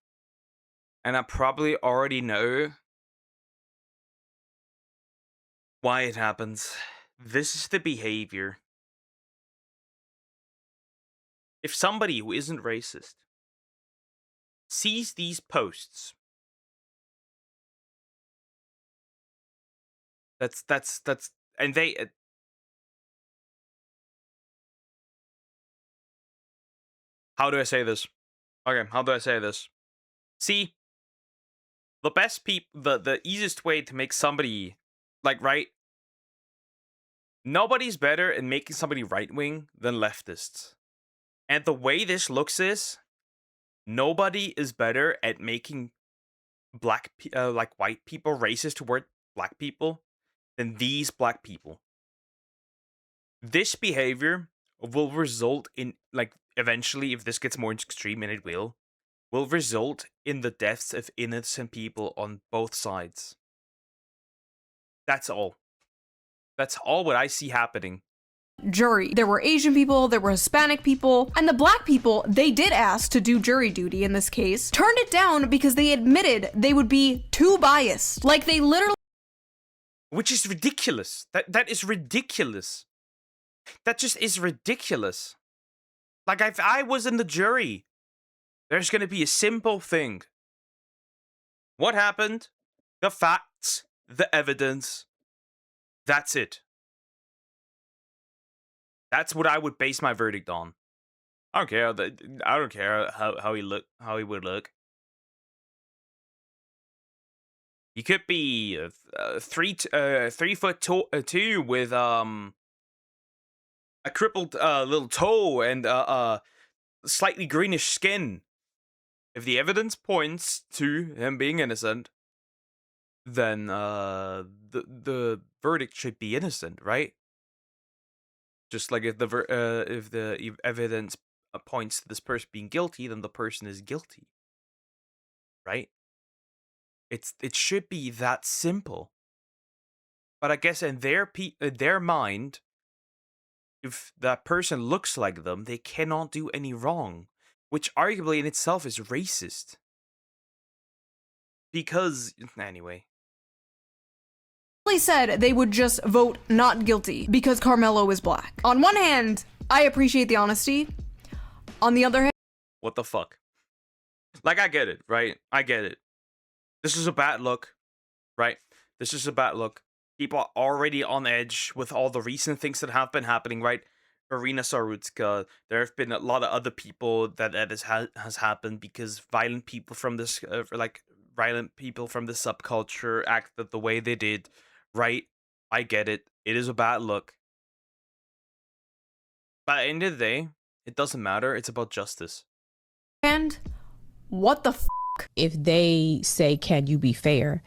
And I probably already know why it happens. This is the behavior. If somebody who isn't racist sees these posts, and they... how do I say this? Okay, how do I say this? See, the easiest way to make somebody, like, right? Nobody's better at making somebody right-wing than leftists. And the way this looks is, nobody is better at making like white people racist toward black people than these black people. This behavior will result in, like, eventually, if this gets more extreme, and it will result in the deaths of innocent people on both sides. That's all. That's all what I see happening. jury. There were Asian people, there were Hispanic people, and the black people they did ask to do jury duty in this case turned it down because they admitted they would be too biased. Like they literally. Which is ridiculous. That is ridiculous. That just is ridiculous. Like if I was in the jury, there's gonna be a simple thing. What happened? The facts, the evidence. That's it. That's what I would base my verdict on. I don't care. I don't care how he would look. He could be 3'2" with a crippled little toe and slightly greenish skin. If the evidence points to him being innocent, then the verdict should be innocent, right? Just like if the evidence points to this person being guilty, then the person is guilty, right? It should be that simple. But I guess in their mind, if that person looks like them, they cannot do any wrong, which arguably in itself is racist. Because anyway. Said they would just vote not guilty because Carmelo is black. On one hand, I appreciate the honesty. On the other hand, what the fuck? Like, I get it, right? I get it. This is a bad look, right? This is a bad look. People are already on edge with all the recent things that have been happening, right? Irina Sarutska, there have been a lot of other people that has happened because violent people from this, violent people from the subculture acted the way they did. Right, I get it. It is a bad look. But at the end of the day, it doesn't matter. It's about justice. And what the f***? If they say, can you be fair?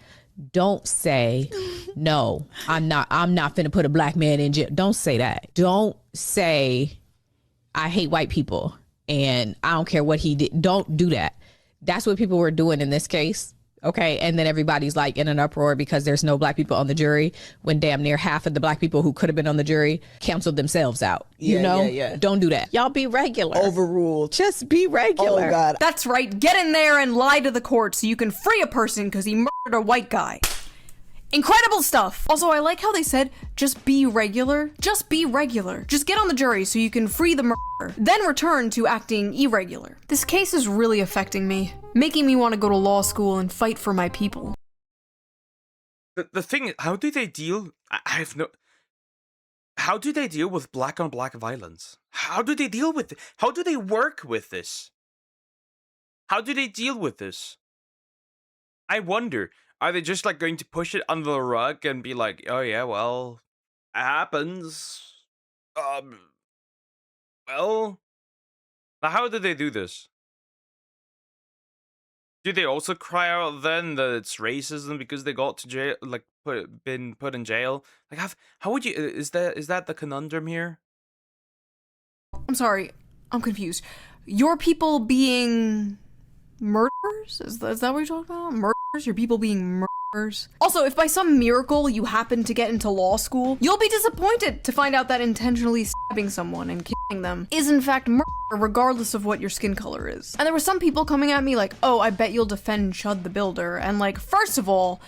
Don't say, no, I'm not finna put a black man in jail. Don't say that. Don't say, I hate white people and I don't care what he did. Don't do that. That's what people were doing in this case. Okay, and then everybody's like in an uproar because there's no black people on the jury when damn near half of the black people who could have been on the jury canceled themselves out. You know? Yeah. Don't do that. Y'all be regular. Overruled. Just be regular. Oh, God. That's right. Get in there and lie to the court so you can free a person because he murdered a white guy. Incredible stuff. Also, I like how they said, just be regular. Just be regular. Just get on the jury so you can free the murderer, then return to acting irregular. This case is really affecting me, making me want to go to law school and fight for my people. The thing is, how do they deal? How do they deal with black on black violence? How do they deal with it? How do they work with this? How do they deal with this? I wonder. Are they just like going to push it under the rug and be like, oh yeah, well, it happens. Well, how do they do this? Do they also cry out then that it's racism because they got to jail, like been put in jail? Like, how would you? Is that the conundrum here? I'm sorry, I'm confused. Your people being murderers? Is that what you're talking about? Murderers? Your people being murderers? Also, if by some miracle you happen to get into law school, you'll be disappointed to find out that intentionally stabbing someone and killing them is in fact murder, regardless of what your skin color is. And there were some people coming at me like, oh, I bet you'll defend Chud the Builder. And like, first of all,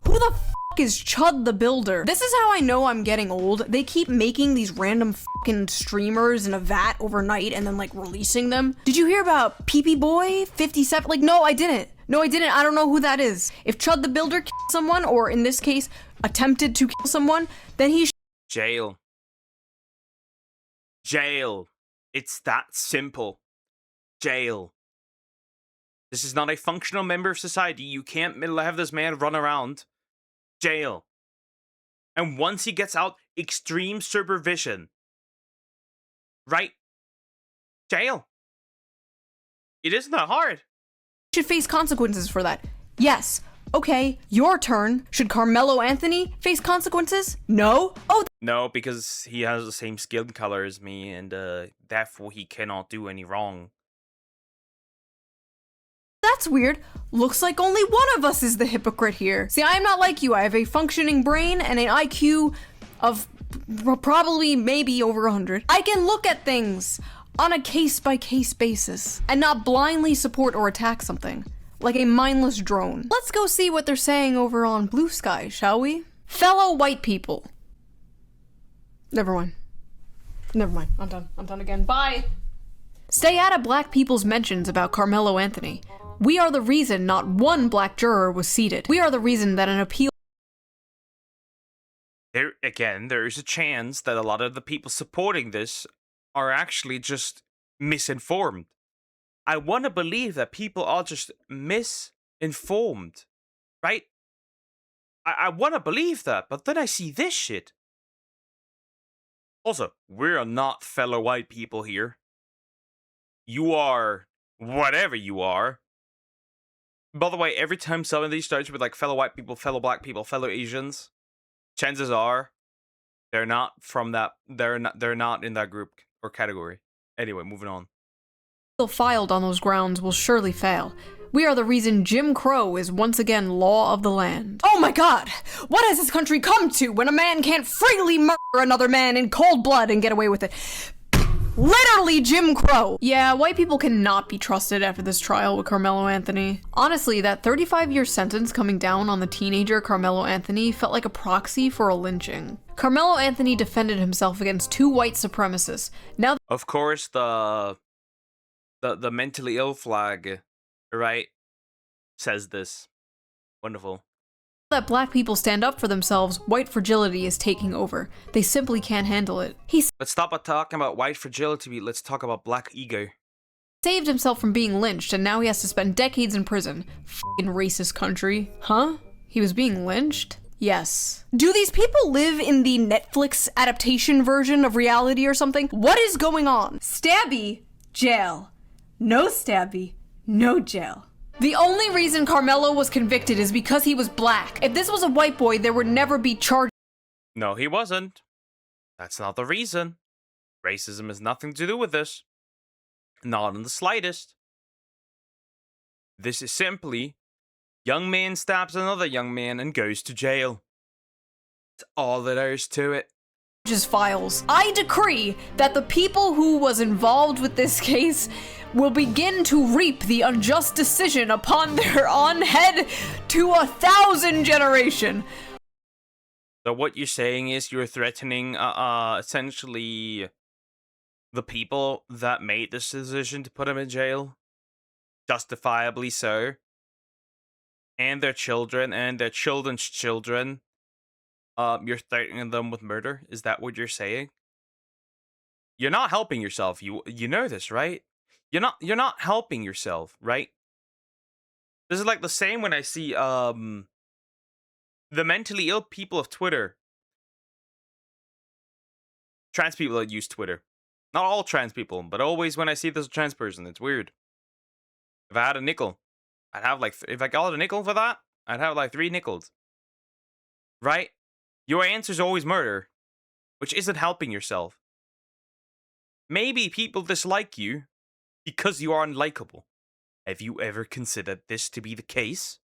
who the f is Chud the Builder? This is how I know I'm getting old. They keep making these random fucking streamers in a vat overnight and then like releasing them. Did you hear about PP Boy 57? Like, no, I didn't. No, I didn't. I don't know who that is. If Chud the Builder killed someone, or in this case, attempted to kill someone, then he jail. Jail. It's that simple. Jail. This is not a functional member of society. You can't have this man run around. Jail. And once he gets out, extreme supervision. Right? Jail. It isn't that hard. Should face consequences for that. Yes. Okay, your turn. Should Carmelo Anthony face consequences? No? Oh, no, because he has the same skin color as me, and therefore he cannot do any wrong. That's weird. Looks like only one of us is the hypocrite here. See, I am not like you. I have a functioning brain and an IQ of probably maybe over 100. I can look at things on a case-by-case basis and not blindly support or attack something, like a mindless drone. Let's go see what they're saying over on Blue Sky, shall we? Fellow white people. Never mind. I'm done. I'm done again. Bye! Stay out of black people's mentions about Carmelo Anthony. We are the reason not one black juror was seated. We are the reason that an appeal. There is a chance that a lot of the people supporting this are actually just misinformed. I want to believe that people are just misinformed, right? I want to believe that, but then I see this shit. Also, we're not fellow white people here. You are whatever you are. By the way, every time some of these starts with like fellow white people, fellow black people, fellow Asians, chances are they're not from that. They're not in that group or category. Anyway, moving on. Filed on those grounds will surely fail. We are the reason Jim Crow is once again law of the land. Oh my god! What has this country come to when a man can't freely murder another man in cold blood and get away with it? Literally Jim Crow! Yeah, white people cannot be trusted after this trial with Carmelo Anthony. Honestly, that 35-year sentence coming down on the teenager Carmelo Anthony felt like a proxy for a lynching. Carmelo Anthony defended himself against two white supremacists. Now, of course, the mentally ill flag, right, says this. Wonderful. that black people stand up for themselves, white fragility is taking over. They simply can't handle it. Let's stop talking about white fragility. Let's talk about black ego. Saved himself from being lynched, and now he has to spend decades in prison. F***ing racist country. Huh? He was being lynched? Yes. Do these people live in the Netflix adaptation version of reality or something? What is going on? Stabby, jail. No stabby, no jail. The only reason Carmelo was convicted is because he was black. If this was a white boy, there would never be charges. No, he wasn't. That's not the reason. Racism has nothing to do with this. Not in the slightest. This is simply young man stabs another young man and goes to jail. That's all there is to it. Files. I decree that the people who was involved with this case will begin to reap the unjust decision upon their own head to 1,000 generation. So what you're saying is you're threatening essentially the people that made this decision to put him in jail, justifiably so, and their children and their children's children. You're threatening them with murder. Is that what you're saying? You're not helping yourself. You know this, right? You're not helping yourself, right? This is like the same when I see the mentally ill people of Twitter. Trans people that use Twitter. Not all trans people, but always when I see this trans person, it's weird. If I had a nickel, I'd have like, if I got a nickel for that, I'd have like 3 nickels. Right? Your answer is always murder, which isn't helping yourself. Maybe people dislike you because you are unlikable. Have you ever considered this to be the case?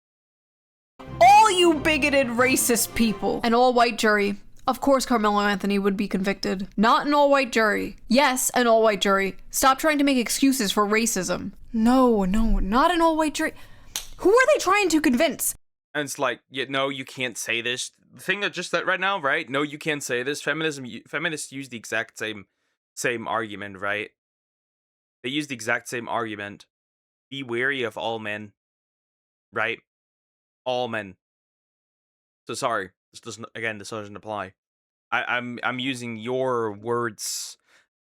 All you bigoted racist people. An all-white jury. Of course Carmelo Anthony would be convicted. Not an all-white jury. Yes, an all-white jury. Stop trying to make excuses for racism. No, not an all-white jury. Who are they trying to convince? And it's like, no, you can't say this. The thing that just said right now, right? No, you can't say this. Feminists use the exact same argument, right? They use the exact same argument. Be wary of all men, right? All men. So sorry, this doesn't apply. I'm using your words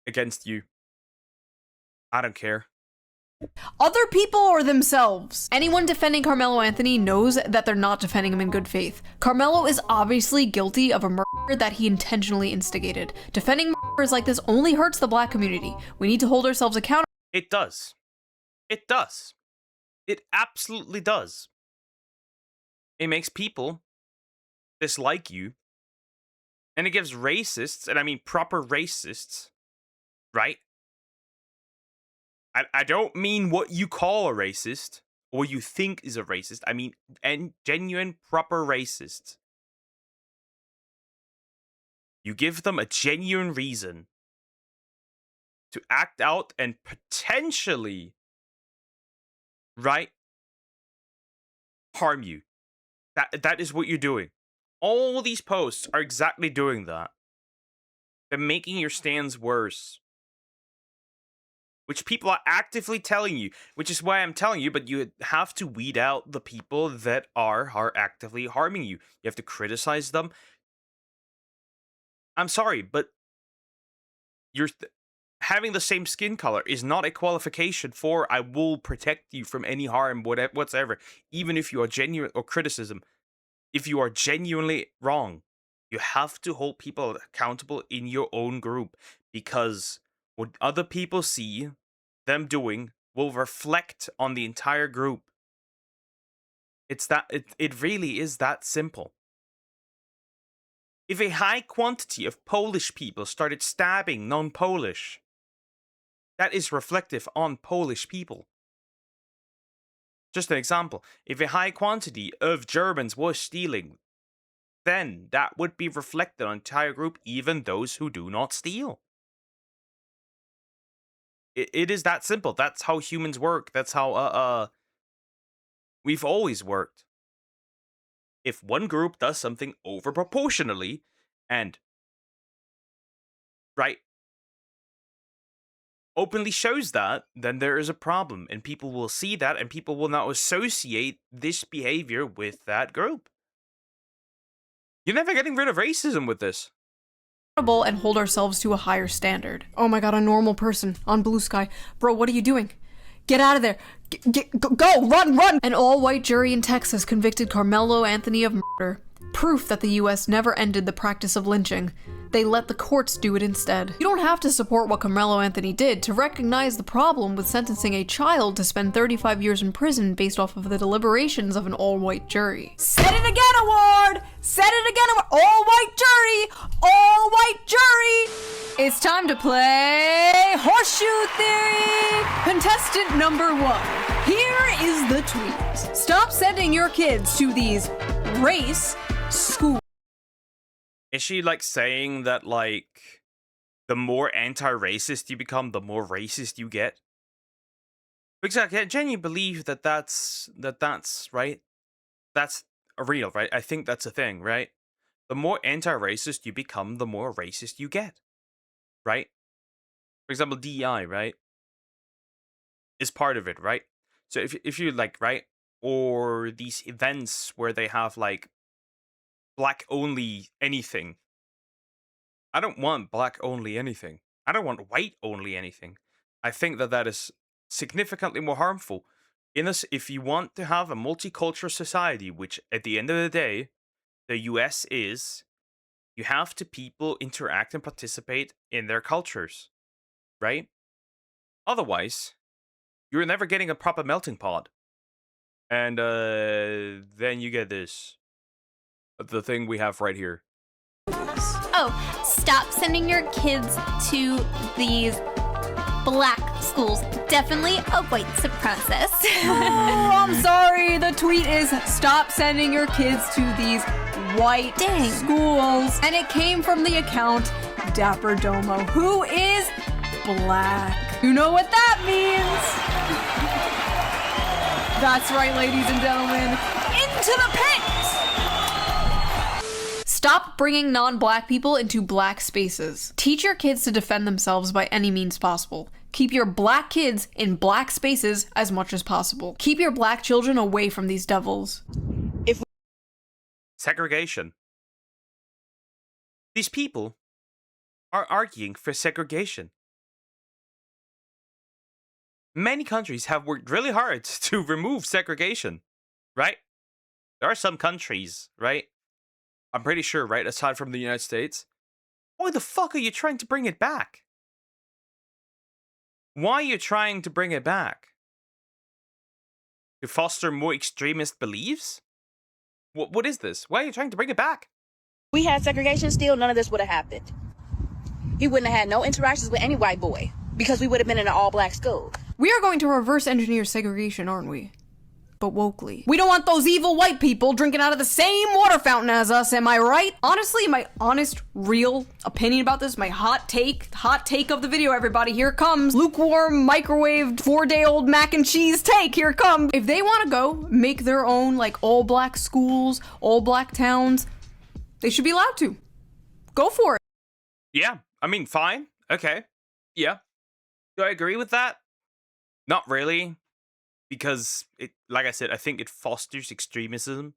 against you. I don't care. Other people or themselves. Anyone defending Carmelo Anthony knows that they're not defending him in good faith. Carmelo is obviously guilty of a murder that he intentionally instigated. Defending murderers like this only hurts the black community. We need to hold ourselves accountable. It does. It does. It absolutely does. It makes people dislike you. And it gives racists, and I mean proper racists, right? I don't mean what you call a racist, or you think is a racist. I mean genuine, proper racists. You give them a genuine reason to act out and potentially, right, harm you. That is what you're doing. All these posts are exactly doing that. They're making your stands worse. Which people are actively telling you, which is why I'm telling you, but you have to weed out the people that are actively harming you. You have to criticize them. I'm sorry, but having the same skin color is not a qualification for I will protect you from any harm, whatsoever, even if you are genuine, or criticism. If you are genuinely wrong, you have to hold people accountable in your own group, because what other people see them doing will reflect on the entire group. It really is that simple. If a high quantity of Polish people started stabbing non-Polish, that is reflective on Polish people. Just an example, if a high quantity of Germans was stealing, then that would be reflected on the entire group, even those who do not steal. It is that simple. That's how humans work. That's how we've always worked. If one group does something over proportionally and, right, openly shows that, then there is a problem, and people will see that, and people will now associate this behavior with that group. You're never getting rid of racism with this. And hold ourselves to a higher standard. Oh my god, a normal person on Blue Sky. Bro, what are you doing? Get out of there. Go, run! An all-white jury in Texas convicted Carmelo Anthony of murder. Proof that the US never ended the practice of lynching. They let the courts do it instead. You don't have to support what Carmelo Anthony did to recognize the problem with sentencing a child to spend 35 years in prison based off of the deliberations of an all-white jury. Said it again, award! Said it again, award! All-white jury! All-white jury! It's time to play Horseshoe Theory! Contestant number 1. Here is the tweet. Stop sending your kids to these race schools. Is she, like, saying that, like, the more anti-racist you become, the more racist you get? Because I genuinely believe that that's right? That's real, right? I think that's a thing, right? The more anti-racist you become, the more racist you get, right? For example, DEI, right? Is part of it, right? So if you, like, right? Or these events where they have, like, black only anything. I don't want black only anything. I don't want white only anything. I think that is significantly more harmful. If you want to have a multicultural society, which at the end of the day, the US is, you have to people interact and participate in their cultures, right? Otherwise, you're never getting a proper melting pot. And then you get this. The thing we have right here. Oh, stop sending your kids to these black schools. Definitely a white supremacist. Oh, I'm sorry. The tweet is stop sending your kids to these white schools. And it came from the account Dapper Domo, who is black. You know what that means? That's right, ladies and gentlemen. Into the pit! Stop bringing non-black people into black spaces. Teach your kids to defend themselves by any means possible. Keep your black kids in black spaces as much as possible. Keep your black children away from these devils. Segregation. These people are arguing for segregation. Many countries have worked really hard to remove segregation, right? There are some countries, right? I'm pretty sure, right, aside from the United States. Why the fuck are you trying to bring it back? Why are you trying to bring it back? To foster more extremist beliefs? What is this? Why are you trying to bring it back? We had segregation still, none of this would have happened. He wouldn't have had no interactions with any white boy because we would have been in an all-black school. We are going to reverse engineer segregation, aren't we? but wokely. We don't want those evil white people drinking out of the same water fountain as us, am I right? Honestly, my honest, real opinion about this, my hot take of the video, everybody, here it comes. Lukewarm, microwaved, 4-day-old mac and cheese take, here it comes. If they want to go make their own, like, all-black schools, all-black towns, they should be allowed to. Go for it. Yeah, I mean, fine. Okay. Yeah. Do I agree with that? Not really. Because, like I said, I think it fosters extremism.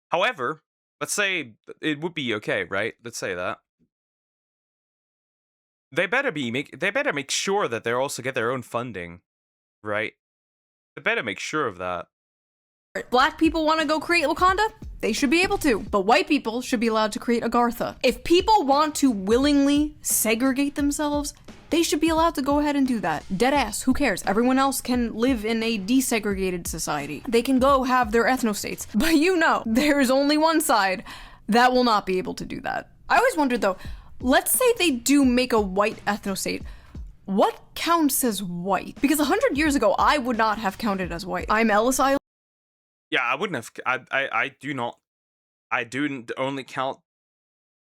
However, let's say it would be okay, right? Let's say that. They better make sure that they also get their own funding, right? They better make sure of that. Black people want to go create Wakanda? They should be able to, but white people should be allowed to create Agartha. If people want to willingly segregate themselves, they should be allowed to go ahead and do that. Deadass, who cares? Everyone else can live in a desegregated society. They can go have their ethnostates. But you know, there's only one side that will not be able to do that. I always wondered though, let's say they do make a white ethnostate. What counts as white? Because 100 years ago, I would not have counted as white. I'm Ellis Island. Yeah, I wouldn't have. I do not. I do only count.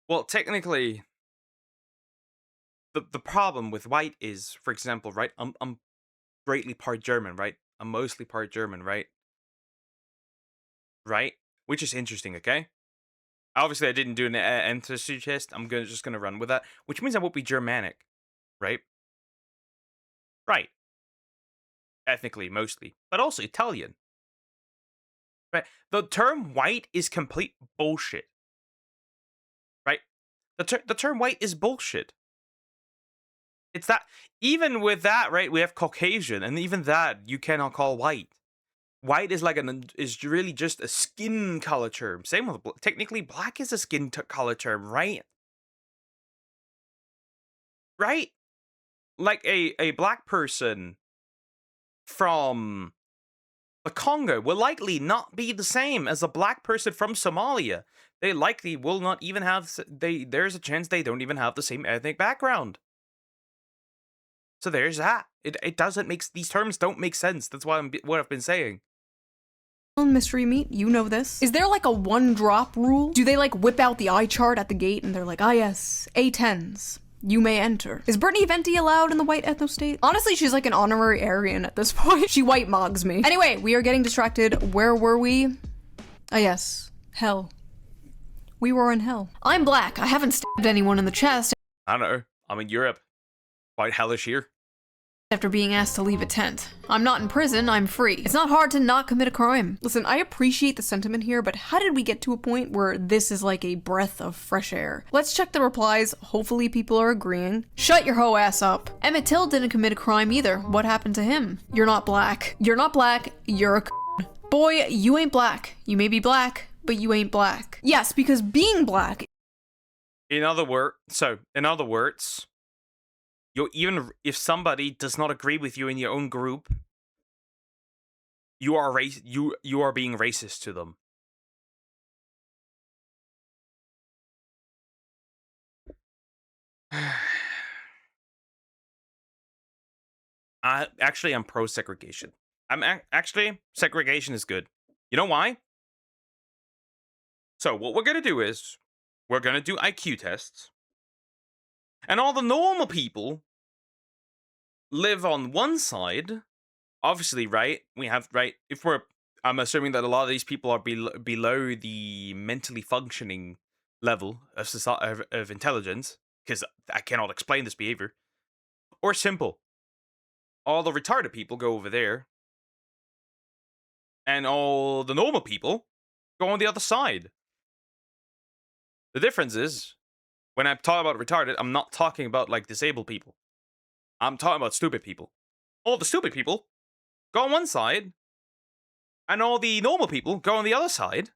Well, technically, the problem with white is, for example, right? I'm greatly part German, right? I'm mostly part German, right? Right? Which is interesting, okay? Obviously, I didn't do an ancestry test. I'm just gonna run with that, which means I won't be Germanic, right? Right. Ethnically, mostly, but also Italian. Right? The term white is complete bullshit. Right? The term white is bullshit. It's that, even with that, right, we have Caucasian, and even that you cannot call white. White is like is really just a skin color term. Same with, technically, black is a skin color term, right? Right? Like a black person from the Congo will likely not be the same as a black person from Somalia. They likely will not even have, there's a chance they don't even have the same ethnic background. So there's that. It doesn't make, these terms don't make sense. That's what I've been saying. Mystery meat, you know this. Is there like a one drop rule? Do they like whip out the eye chart at the gate and they're like, ah yes, A10s. You may enter. Is Brittany Venti allowed in the white ethnostate? Honestly, she's like an honorary Aryan at this point. She white mogs me. Anyway, we are getting distracted. Where were we? Ah yes, hell. We were in hell. I'm black. I haven't stabbed anyone in the chest. I don't know. I'm in Europe. Quite hellish here. After being asked to leave a tent. I'm not in prison, I'm free. It's not hard to not commit a crime. Listen, I appreciate the sentiment here, but how did we get to a point where this is like a breath of fresh air? Let's check the replies. Hopefully people are agreeing. Shut your hoe ass up. Emmett Till didn't commit a crime either. What happened to him? You're not black. You're not black. You're a c***. Boy, you ain't black. You may be black, but you ain't black. Yes, because being black. In other words, even if somebody does not agree with you in your own group, you are you are being racist to them. I'm pro segregation. Actually, segregation is good. You know why? So what we're gonna do is we're gonna do IQ tests. And all the normal people live on one side. Obviously, right? We have, right? I'm assuming that a lot of these people are below the mentally functioning level of society, of intelligence, because I cannot explain this behavior. Or simple. All the retarded people go over there. And all the normal people go on the other side. The difference is, when I'm talking about retarded, I'm not talking about, like, disabled people. I'm talking about stupid people. All the stupid people go on one side, and all the normal people go on the other side,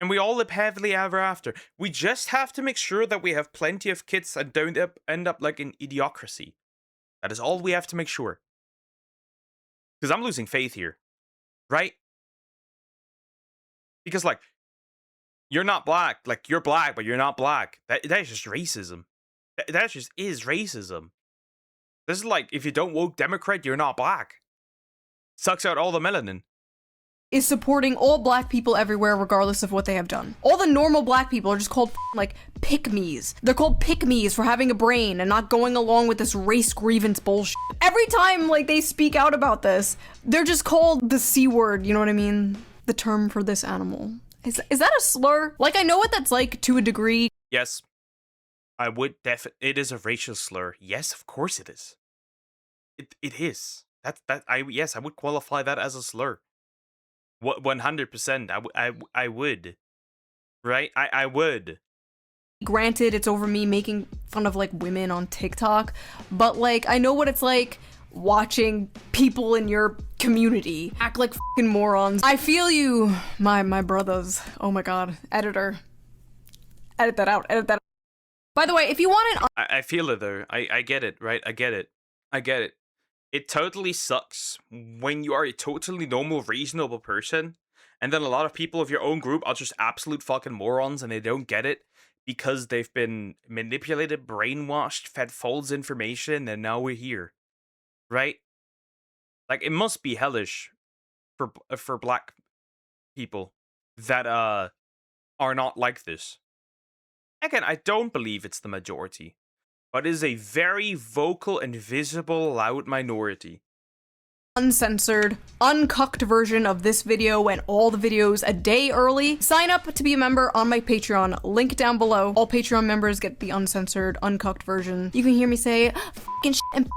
and we all live happily ever after. We just have to make sure that we have plenty of kids and don't end up like an idiocracy. That is all we have to make sure. Because I'm losing faith here. Right? Because, like, you're not black. Like, you're black, but you're not black. That is just racism. That just is racism. This is like, if you don't woke Democrat, you're not black. Sucks out all the melanin. is supporting all black people everywhere regardless of what they have done. All the normal black people are just called like pick-me's. They're called pick-me's for having a brain and not going along with this race grievance bullshit. Every time like they speak out about this, they're just called the C word, you know what I mean? The term for this animal. Is that a slur? Like, I know what that's like to a degree. Yes. I would it is a racial slur. Yes, of course it is. It is. Yes, I would qualify that as a slur. 100%. I would. Right? I would. Granted, it's over me making fun of like women on TikTok, but like I know what it's like watching people in your community act like fucking morons. I feel you, my brothers. Oh my god, editor. Edit that out. Edit that out. By the way, if you want an I feel it though. I get it, right? I get it. It totally sucks when you are a totally normal, reasonable person, and then a lot of people of your own group are just absolute fucking morons and they don't get it because they've been manipulated, brainwashed, fed false information, and now we're here. Right? Like, it must be hellish for black people that are not like this. Again, I don't believe it's the majority, but it is a very vocal and visible, loud minority. Uncensored, uncucked version of this video and all the videos a day early, sign up to be a member on my Patreon, link down below. All Patreon members get the uncensored, uncucked version. You can hear me say fucking shit and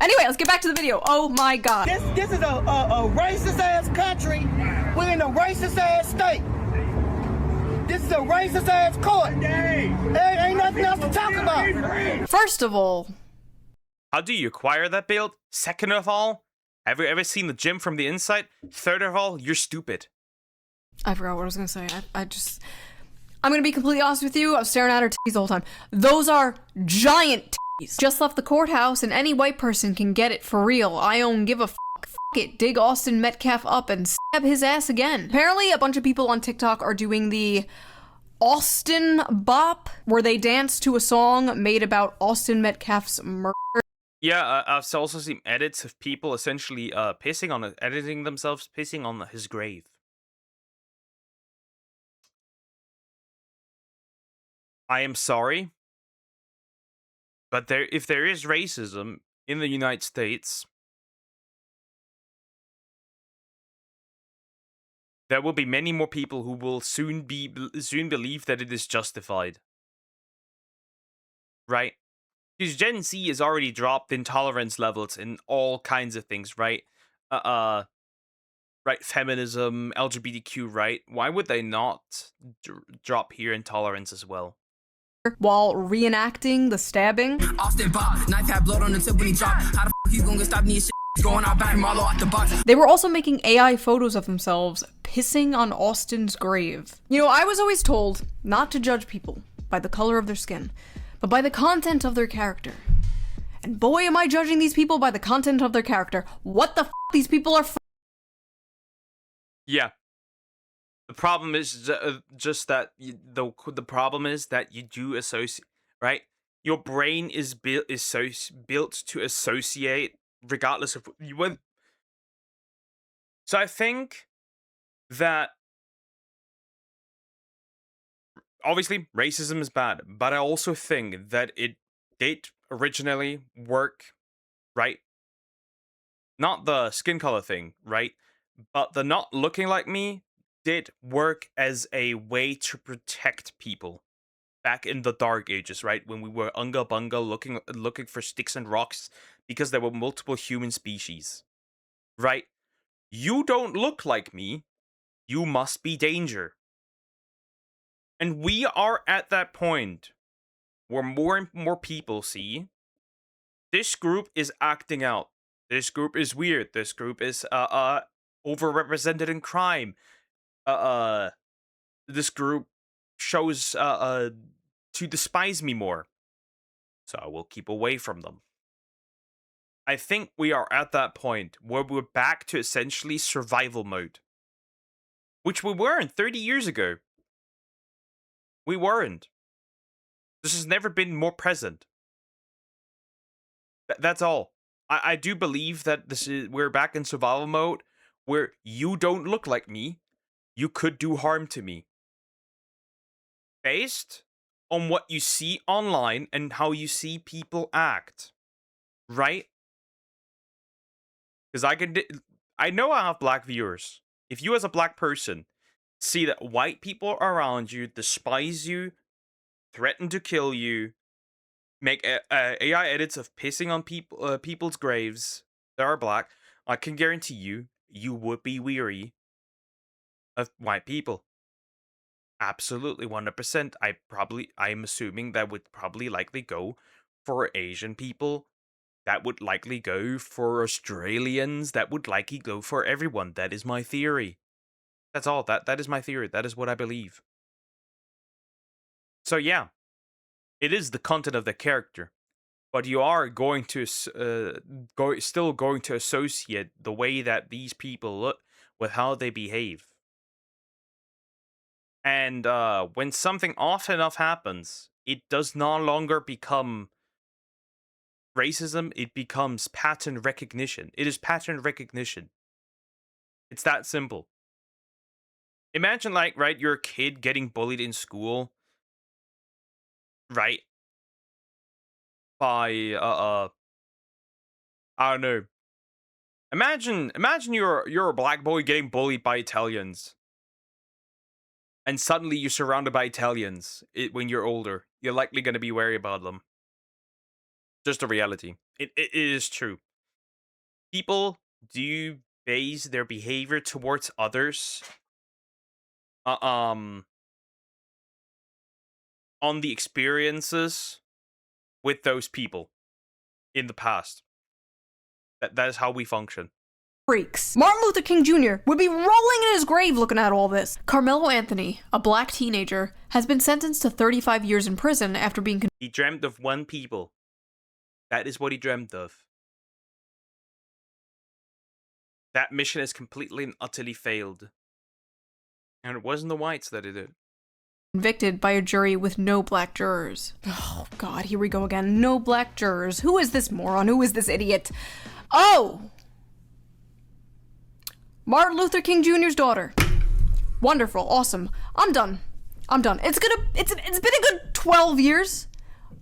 anyway, let's get back to the video. Oh my god. This is a racist ass country. We're in a racist ass state. This is a racist ass court. There ain't nothing else to talk about. First of all, how do you acquire that build? Second of all, have you ever seen the gym from the inside? Third of all, you're stupid. I forgot what I was gonna say. I'm gonna be completely honest with you. I was staring at her titties the whole time. Those are giant titties. Just left the courthouse and any white person can get it for real. I don't give a fuck. Fuck it. Dig Austin Metcalf up and stab his ass again. Apparently, a bunch of people on TikTok are doing the Austin Bop, where they dance to a song made about Austin Metcalf's murder. Yeah, I've also seen edits of people essentially editing themselves pissing on his grave. I am sorry, but if there is racism in the United States, there will be many more people who will soon believe that it is justified. Right? Because Gen Z has already dropped intolerance levels in all kinds of things, right? Right, feminism, LGBTQ, right? Why would they not drop here intolerance as well? While reenacting the stabbing. Austin Bob, knife had blood on the tip when he dropped. How the f you gonna stop me? Going out back, Marlo out the box. They were also making AI photos of themselves pissing on Austin's grave. You know, I was always told not to judge people by the color of their skin, but by the content of their character. And boy, am I judging these people by the content of their character. What the f these people are Yeah. The problem is just that the problem is that you do associate, right? Your brain is built to associate regardless of when. So I think that obviously racism is bad, but I also think that it did originally work, right? Not the skin color thing, right? But the not looking like me did work as a way to protect people back in the dark ages, right? When we were unga bunga looking for sticks and rocks because there were multiple human species, right? You don't look like me. You must be danger. And we are at that point where more and more people see this group is acting out. This group is weird. This group is overrepresented in crime. This group shows to despise me more. So I will keep away from them. I think we are at that point where we're back to essentially survival mode. Which we weren't 30 years ago. We weren't. This has never been more present. That's all. I do believe that we're back in survival mode where you don't look like me, you could do harm to me. Based on what you see online and how you see people act. Right? Because I know I have black viewers. If you as a black person see that white people around you despise you, threaten to kill you, make AI edits of pissing on people's graves that are black, I can guarantee you, you would be weary of white people. Absolutely, 100%. I'm assuming that would probably likely go for Asian people. That would likely go for Australians. That would likely go for everyone. That is my theory. That's all. That is my theory. That is what I believe. So yeah, it is the content of the character, but you are going to still going to associate the way that these people look with how they behave. And when something often enough happens, it does no longer become racism, it becomes pattern recognition. It is pattern recognition. It's that simple. Imagine, like, right, you're a kid getting bullied in school, right? By I don't know. Imagine you're a black boy getting bullied by Italians, and suddenly you're surrounded by Italians. When you're older, you're likely going to be wary about them. Just a reality. It is true. People do base their behavior towards others on the experiences with those people in the past. That is how we function. Freaks. Martin Luther King Jr. would be rolling in his grave looking at all this. Carmelo Anthony, a black teenager, has been sentenced to 35 years in prison after being He dreamt of one people. That is what he dreamt of. That mission has completely and utterly failed. And it wasn't the whites that did it. convicted by a jury with no black jurors. Oh god, here we go again. No black jurors. Who is this moron? Who is this idiot? Oh! Martin Luther King Jr.'s daughter. Wonderful, awesome. I'm done. It's been a good 12 years,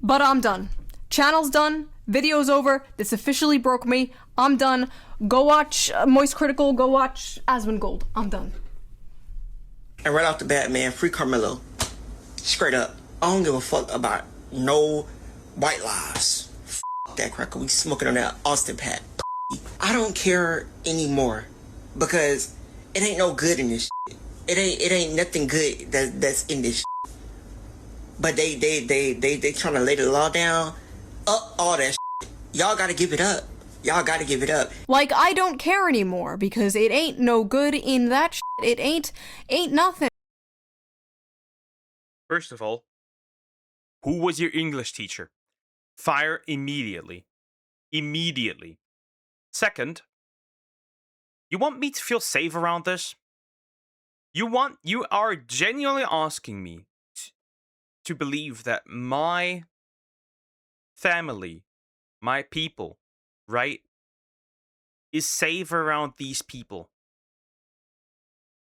but I'm done. Channel's done. Video's over. This officially broke me. I'm done. Go watch Moist Critical. Go watch Asmongold. I'm done. And right off the bat, man, free Carmelo. Straight up. I don't give a fuck about no white lies. F that cracker. We smoking on that Austin Pat. I don't care anymore because it ain't no good in this shit. It ain't nothing good that's in this shit. But they trying to lay the law down. All that shit. Y'all gotta give it up. Y'all gotta give it up. Like, I don't care anymore because it ain't no good in that shit. It ain't nothing. First of all, who was your English teacher? Fire immediately. Immediately. Second, you want me to feel safe around this? You are genuinely asking me to believe that my family, my people, right, is safe around these people.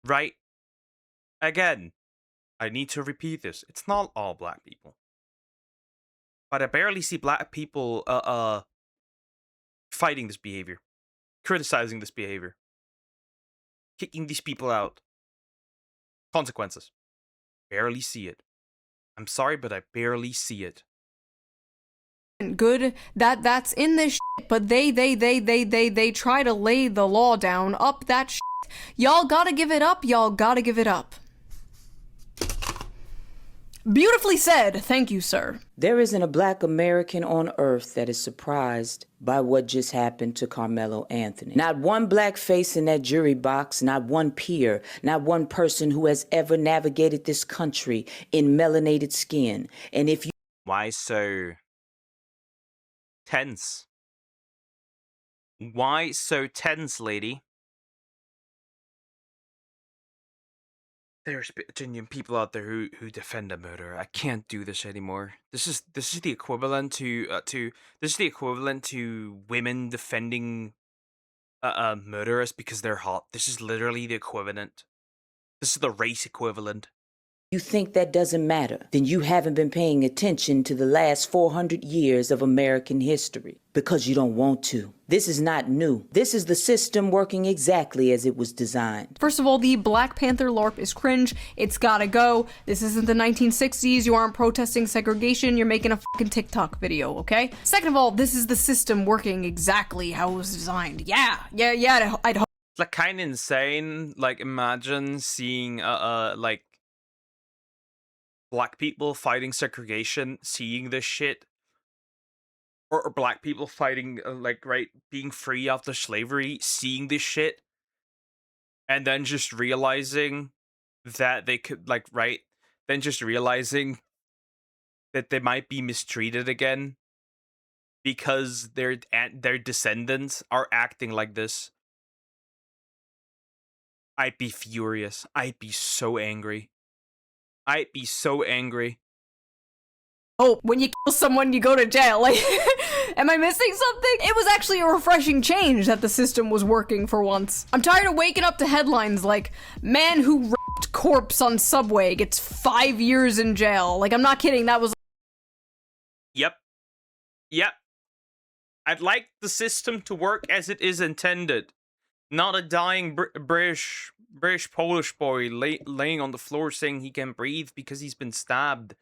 Right? Again, I need to repeat this. It's not all black people. But I barely see black people fighting this behavior, criticizing this behavior, kicking these people out. Consequences. Barely see it. I'm sorry, but I barely see it. Good that's in this shit, but they try to lay the law down up that shit. Y'all gotta give it up. Y'all gotta give it up. Beautifully said. Thank you, sir. There isn't a black American on earth that is surprised by what just happened to Carmelo Anthony. Not one black face in that jury box, not one peer, not one person who has ever navigated this country in melanated skin. And if you... Why so tense? Why so tense, lady? There's genuine people out there who defend a murderer. I can't do this anymore. This is the equivalent to women defending murderers because they're hot. This is literally the equivalent. This is the race equivalent. You think that doesn't matter? Then you haven't been paying attention to the last 400 years of American history because you don't want to. This is not new. This is the system working exactly as it was designed. First of all, the Black Panther LARP is cringe. It's gotta go. This isn't the 1960s. You aren't protesting segregation. You're making a fucking TikTok video, okay? Second of all, this is the system working exactly how it was designed. Yeah, I'd hope. It's like kind of insane. Like imagine seeing like black people fighting segregation, seeing this shit, or black people fighting like being free after slavery, seeing this shit, and then just realizing that they could then just realizing that they might be mistreated again because their descendants are acting like this. I'd be furious. I'd be so angry. I'd be so angry. Oh, when you kill someone, you go to jail. Like, am I missing something? It was actually a refreshing change that the system was working for once. I'm tired of waking up to headlines like, man who raped corpse on subway gets 5 years in jail. Like, I'm not kidding, that was... Yep. I'd like the system to work as it is intended. Not a dying British Polish boy laying on the floor saying he can't breathe because he's been stabbed.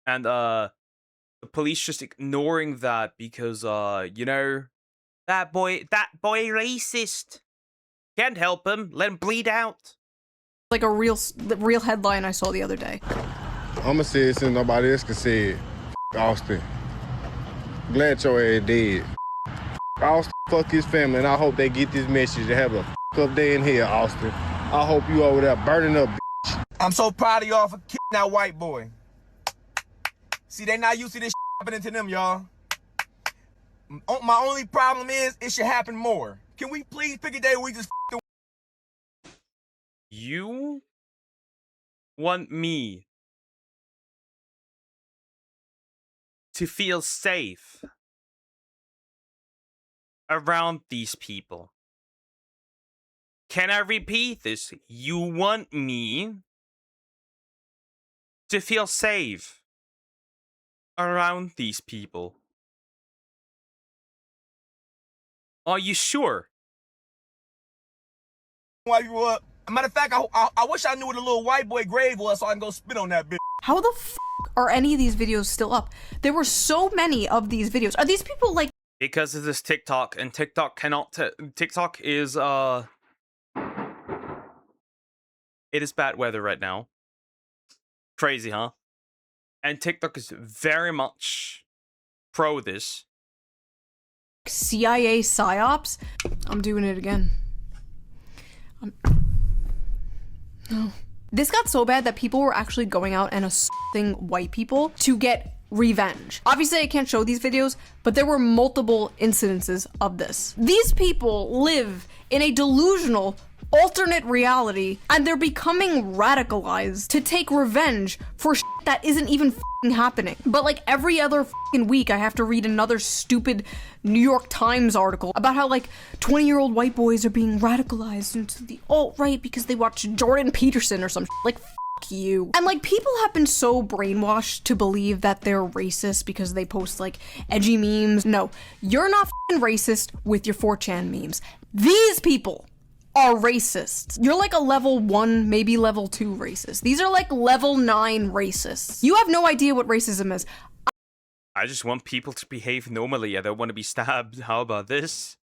And, the police just ignoring that because, you know, that boy racist. Can't help him. Let him bleed out. Like a real headline I saw the other day. I'ma say it since nobody else can say it. Austin. Glad your ass dead. Austin, fuck his family, and I hope they get this message to have a up day in here, Austin. I hope you over there burning up, bitch. I'm so proud of y'all for killing that white boy. See, they not used to this happening to them, y'all. My only problem is it should happen more. Can we please pick a day where we just You want me to feel safe around these people? Can I repeat this? You want me to feel safe around these people? Are you sure? White people up. Matter of fact, I wish I knew where the little white boy grave was so I can go spit on that bitch. How the f are any of these videos still up? There were so many of these videos. Are these people like... Because of this TikTok, and TikTok cannot... TikTok is, it is bad weather right now. Crazy, huh? And TikTok is very much pro this. CIA psyops? I'm doing it again. No. This got so bad that people were actually going out and assaulting white people to get revenge. Obviously, I can't show these videos, but there were multiple incidences of this. These people live in a delusional alternate reality, and they're becoming radicalized to take revenge for shit that isn't even happening. But like every other week, I have to read another stupid New York Times article about how like 20-year-old white boys are being radicalized into the alt-right because they watch Jordan Peterson or some shit. Like, you. And like people have been so brainwashed to believe that they're racist because they post like edgy memes. No, you're not racist with your 4chan memes. These people are racists. You're like a level 1, maybe level 2 racist. These are like level 9 racists. You have no idea what racism is. I just want people to behave normally. I don't want to be stabbed. How about this?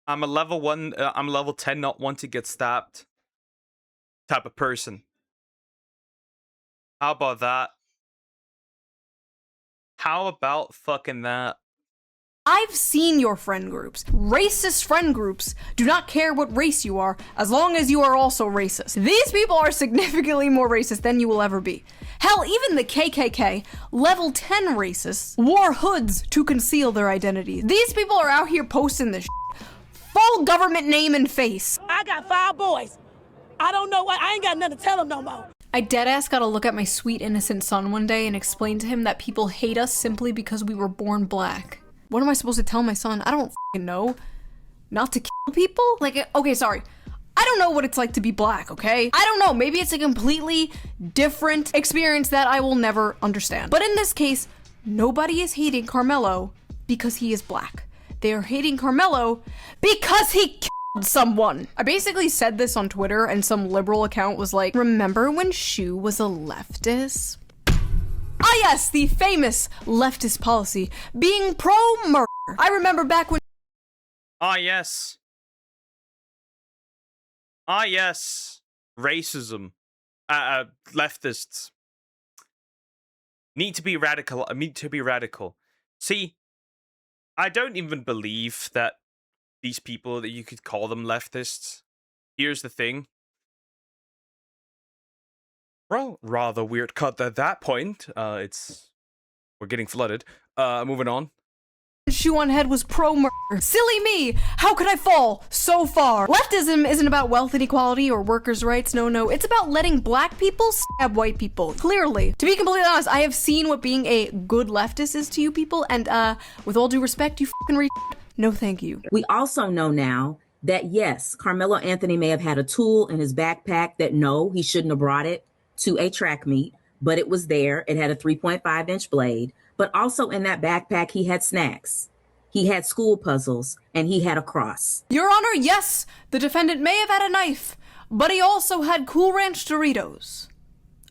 I'm a level 1, I'm level 10, not want to get stabbed type of person. How about that? How about fucking that? I've seen your friend groups. Racist friend groups do not care what race you are as long as you are also racist. These people are significantly more racist than you will ever be. Hell, even the KKK, level 10 racists, wore hoods to conceal their identity. These people are out here posting this shit. Full government name and face. I got 5 boys. I don't know what. I ain't got nothing to tell them no more. I deadass got to look at my sweet innocent son one day and explain to him that people hate us simply because we were born black. What am I supposed to tell my son? I don't f***ing know. not to kill people? Like, okay, sorry. I don't know what it's like to be black, okay? I don't know, maybe it's a completely different experience that I will never understand. But in this case, nobody is hating Carmelo because he is black. They are hating Carmelo because he killed someone. I basically said this on Twitter and some liberal account was like, remember when Shue was a leftist? Ah yes, the famous leftist policy, being pro-murder. I remember back when— Ah yes. Ah yes. Racism. Leftists. Need to be radical. Need to be radical. See, I don't even believe that these people, that you could call them leftists. Here's the thing. Well, rather weird cut at that point. We're getting flooded. Moving on. ShoeOnHead was pro-murder. Silly me! How could I fall so far? Leftism isn't about wealth inequality or workers' rights, no, it's about letting black people stab white people. Clearly. To be completely honest, I have seen what being a good leftist is to you people, and with all due respect, you fucking no thank you. We also know now that yes, Carmelo Anthony may have had a tool in his backpack that no, he shouldn't have brought it to a track meet, but it was there. It had a 3.5-inch blade. But also in that backpack, he had snacks. He had school puzzles, and he had a cross. Your Honor, yes, the defendant may have had a knife, but he also had Cool Ranch Doritos.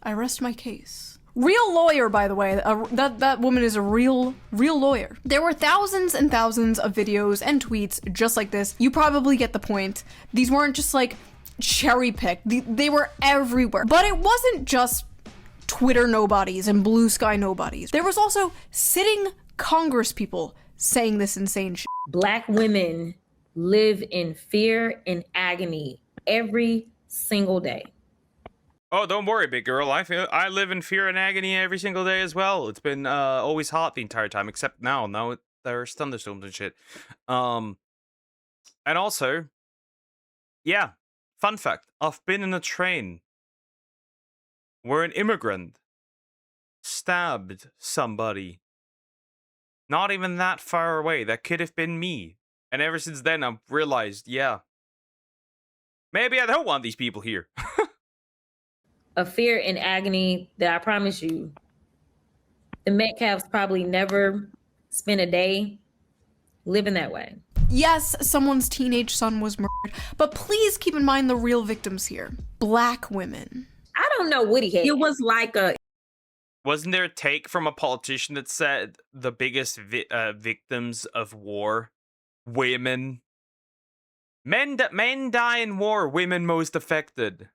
I rest my case. Real lawyer, by the way. That woman is a real lawyer. There were thousands and thousands of videos and tweets just like this. You probably get the point. These weren't just like cherry picked. They were everywhere. But it wasn't just Twitter nobodies and blue sky nobodies. There was also sitting Congress people saying this insane shit. Black women live in fear and agony every single day. Oh, don't worry, big girl. I live in fear and agony every single day as well. It's been always hot the entire time, except now. Now there's thunderstorms and shit. And also, yeah, fun fact. I've been in a train where an immigrant stabbed somebody. Not even that far away. That could have been me. And ever since then, I've realized, yeah, maybe I don't want these people here. A fear and agony that I promise you, the Metcalfs probably never spent a day living that way. Yes, someone's teenage son was murdered, but please keep in mind the real victims here. Black women. I don't know what he had. It was like a... Wasn't there a take from a politician that said the biggest victims of war? Women. Men die in war, women most affected.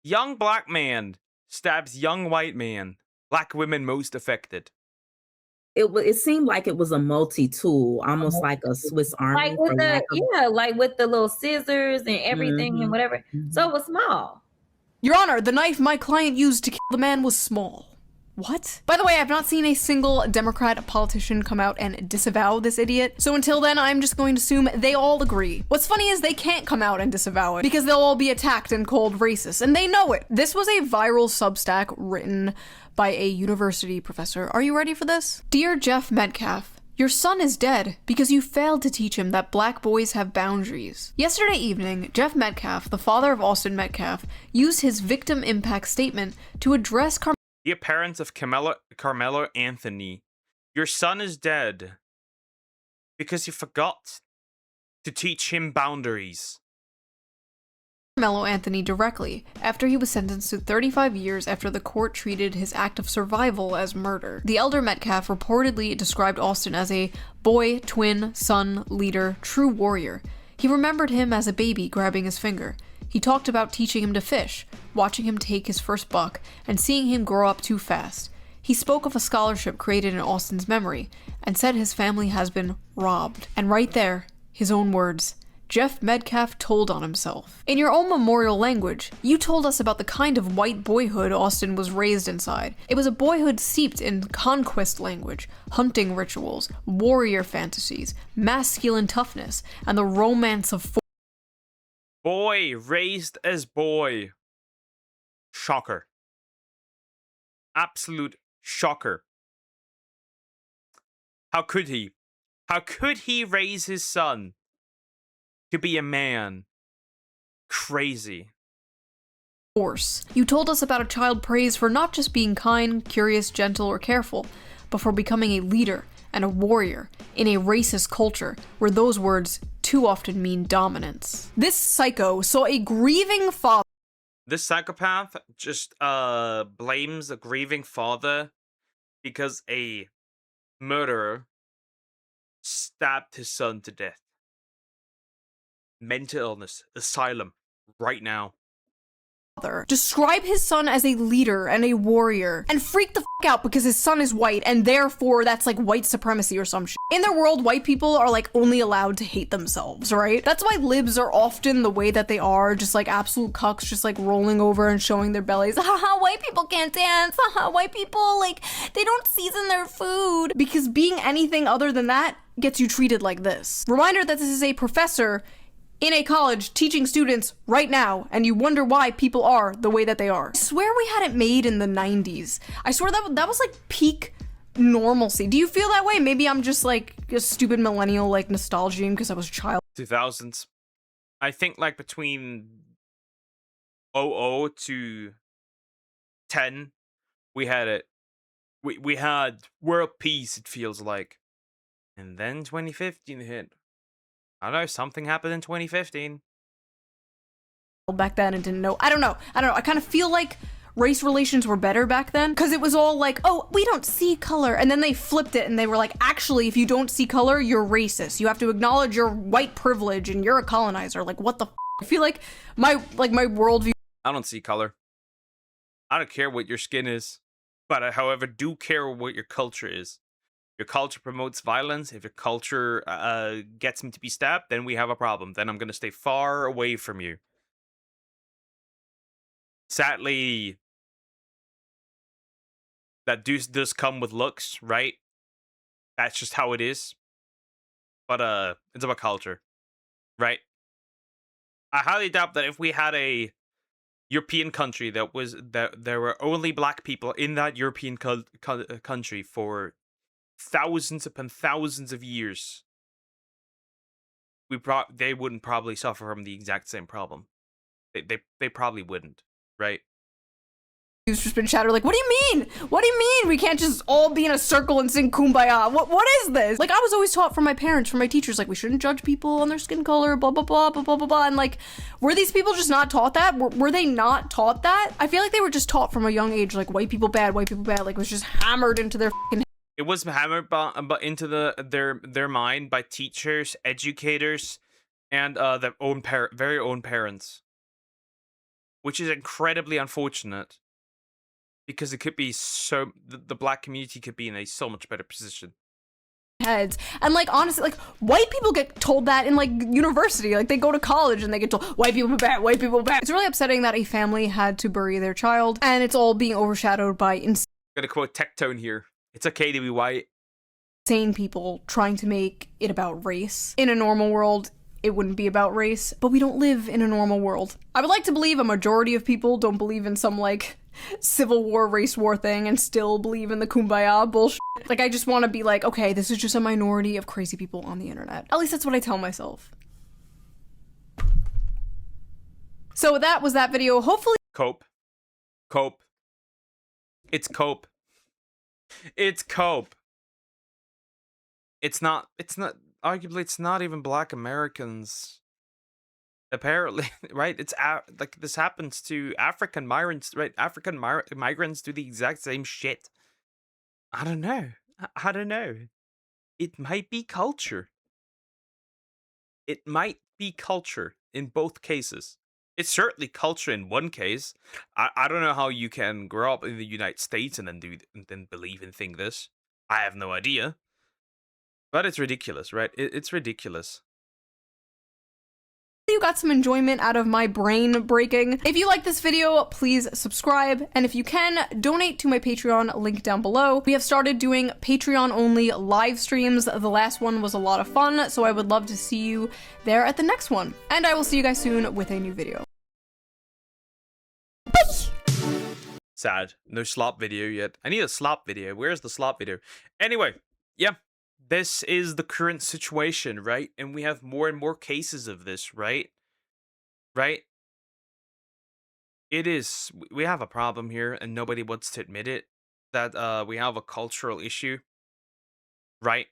Young black man stabs young white man. Black women most affected. It seemed like it was a multi-tool, almost like a Swiss Army. Like with like with the little scissors and everything and whatever. So it was small. Your Honor, the knife my client used to kill the man was small. What? By the way, I've not seen a single Democrat politician come out and disavow this idiot, so until then, I'm just going to assume they all agree. What's funny is they can't come out and disavow it, because they'll all be attacked and called racist, and they know it. This was a viral Substack written by a university professor. Are you ready for this? Dear Jeff Metcalf, your son is dead because you failed to teach him that black boys have boundaries. Yesterday evening, Jeff Metcalf, the father of Austin Metcalf, used his victim impact statement to address Dear parents of Carmelo Anthony, your son is dead because you forgot to teach him boundaries. Carmelo Anthony directly after he was sentenced to 35 years after the court treated his act of survival as murder. The elder Metcalf reportedly described Austin as a boy, twin, son, leader, true warrior. He remembered him as a baby grabbing his finger. He talked about teaching him to fish, watching him take his first buck, and seeing him grow up too fast. He spoke of a scholarship created in Austin's memory, and said his family has been robbed. And right there, his own words, Jeff Metcalf told on himself. In your own memorial language, you told us about the kind of white boyhood Austin was raised inside. It was a boyhood steeped in conquest language, hunting rituals, warrior fantasies, masculine toughness, and the romance of Boy raised as boy. Shocker. Absolute shocker. How could he? How could he raise his son to be a man? Crazy. Force. You told us about a child praised for not just being kind, curious, gentle, or careful, but for becoming a leader and a warrior in a racist culture where those words too often mean dominance. This psycho saw a grieving father. This psychopath just blames a grieving father because a murderer stabbed his son to death. Mental illness, asylum, right now. Describe his son as a leader and a warrior, and freak the fuck out because his son is white, and therefore that's like white supremacy or some shit. In their world, white people are like only allowed to hate themselves, right? That's why libs are often the way that they are, just like absolute cucks, just like rolling over and showing their bellies. Haha, white people can't dance. Haha, white people, like, they don't season their food. Because being anything other than that gets you treated like this. Reminder that this is a professor in a college teaching students right now, and you wonder why people are the way that they are. I swear we had it made in the 90s. I swear that was like peak normalcy. Do you feel that way? Maybe I'm just like a stupid millennial like nostalgia because I was a child. 2000s. I think like between 00 to 10, we had it. We had world peace, it feels like. And then 2015 hit. I don't know, something happened in 2015. Back then and didn't know. I don't know. I kind of feel like race relations were better back then because it was all like, oh, we don't see color. And then they flipped it and they were like, actually, if you don't see color, you're racist. You have to acknowledge your white privilege and you're a colonizer. Like, what the f? I feel like my worldview. I don't see color. I don't care what your skin is. But I, however, do care what your culture is. Your culture promotes violence. If your culture gets him to be stabbed, then we have a problem. Then I'm going to stay far away from you. Sadly, that does come with looks, right? That's just how it is. But it's about culture, right? I highly doubt that if we had a European country that there were only black people in that European country for thousands upon thousands of years, they wouldn't probably suffer from the exact same problem. They probably wouldn't, right? It's just been shattered. Like, what do you mean? What do you mean we can't just all be in a circle and sing Kumbaya? What is this? Like, I was always taught from my parents, from my teachers, like, we shouldn't judge people on their skin color, blah, blah, blah, blah, blah, blah, blah. And like, were these people just not taught that? Were they not taught that? I feel like they were just taught from a young age, like, white people bad, like, it was just hammered into their fucking. It was hammered into their mind by teachers, educators, and their own very own parents, which is incredibly unfortunate because it could be the black community could be in a so much better position. Heads. And like, honestly, like, white people get told that in like university. Like, they go to college and they get told white people are bad, white people are bad. It's really upsetting that a family had to bury their child, and it's all being overshadowed by I'm gonna quote Tectone here. It's okay to be white. Insane people trying to make it about race. In a normal world, it wouldn't be about race, but we don't live in a normal world. I would like to believe a majority of people don't believe in some like Civil War, race war thing and still believe in the Kumbaya bullshit. Like, I just want to be like, okay, this is just a minority of crazy people on the internet. At least that's what I tell myself. So that was that video. Hopefully Cope. It's cope. It's cope. It's not arguably it's not even black Americans. Apparently, right? It's like this happens to African migrants, right? African migrants do the exact same shit. I don't know. It might be culture. It might be culture in both cases. It's certainly culture in one case. I don't know how you can grow up in the United States and then believe and think this. I have no idea. But it's ridiculous, right? It's ridiculous. you got some enjoyment out of my brain breaking. If you like this video, please subscribe. And if you can, donate to my Patreon, link down below. We have started doing Patreon only live streams. The last one was a lot of fun, so I would love to see you there at the next one. And I will see you guys soon with a new video. Sad. No slop video yet. I need a slop video. Where's the slop video? Anyway, yeah. this is the current situation, right? And we have more and more cases of this, right? Right? It is. We have a problem here, and nobody wants to admit it. That we have a cultural issue, right?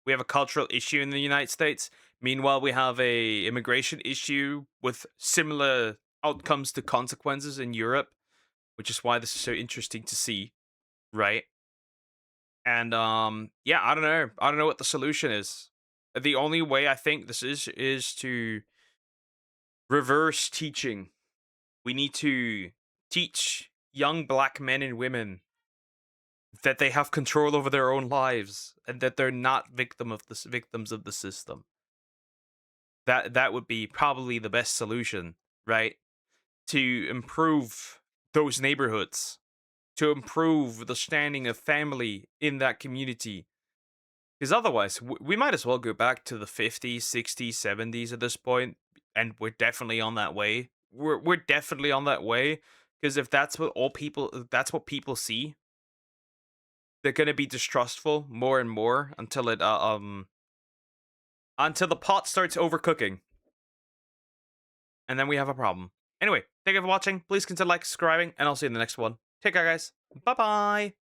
We have a cultural issue in the United States. Meanwhile, we have a immigration issue with similar outcomes to consequences in Europe, which is why this is so interesting to see, right? And yeah, I don't know. I don't know what the solution is. The only way I think this is to reverse teaching. We need to teach young black men and women that they have control over their own lives and that they're not victims of the system. That would be probably the best solution, right? To improve those neighborhoods, to improve the standing of family in that community. Because otherwise, we might as well go back to the 50s, 60s, 70s at this point, and we're definitely on that way. We're definitely on that way. Because if that's what people see, they're gonna be distrustful more and more until until the pot starts overcooking, and then we have a problem. Anyway, thank you for watching. Please consider subscribing, and I'll see you in the next one. Take care, guys. Bye bye.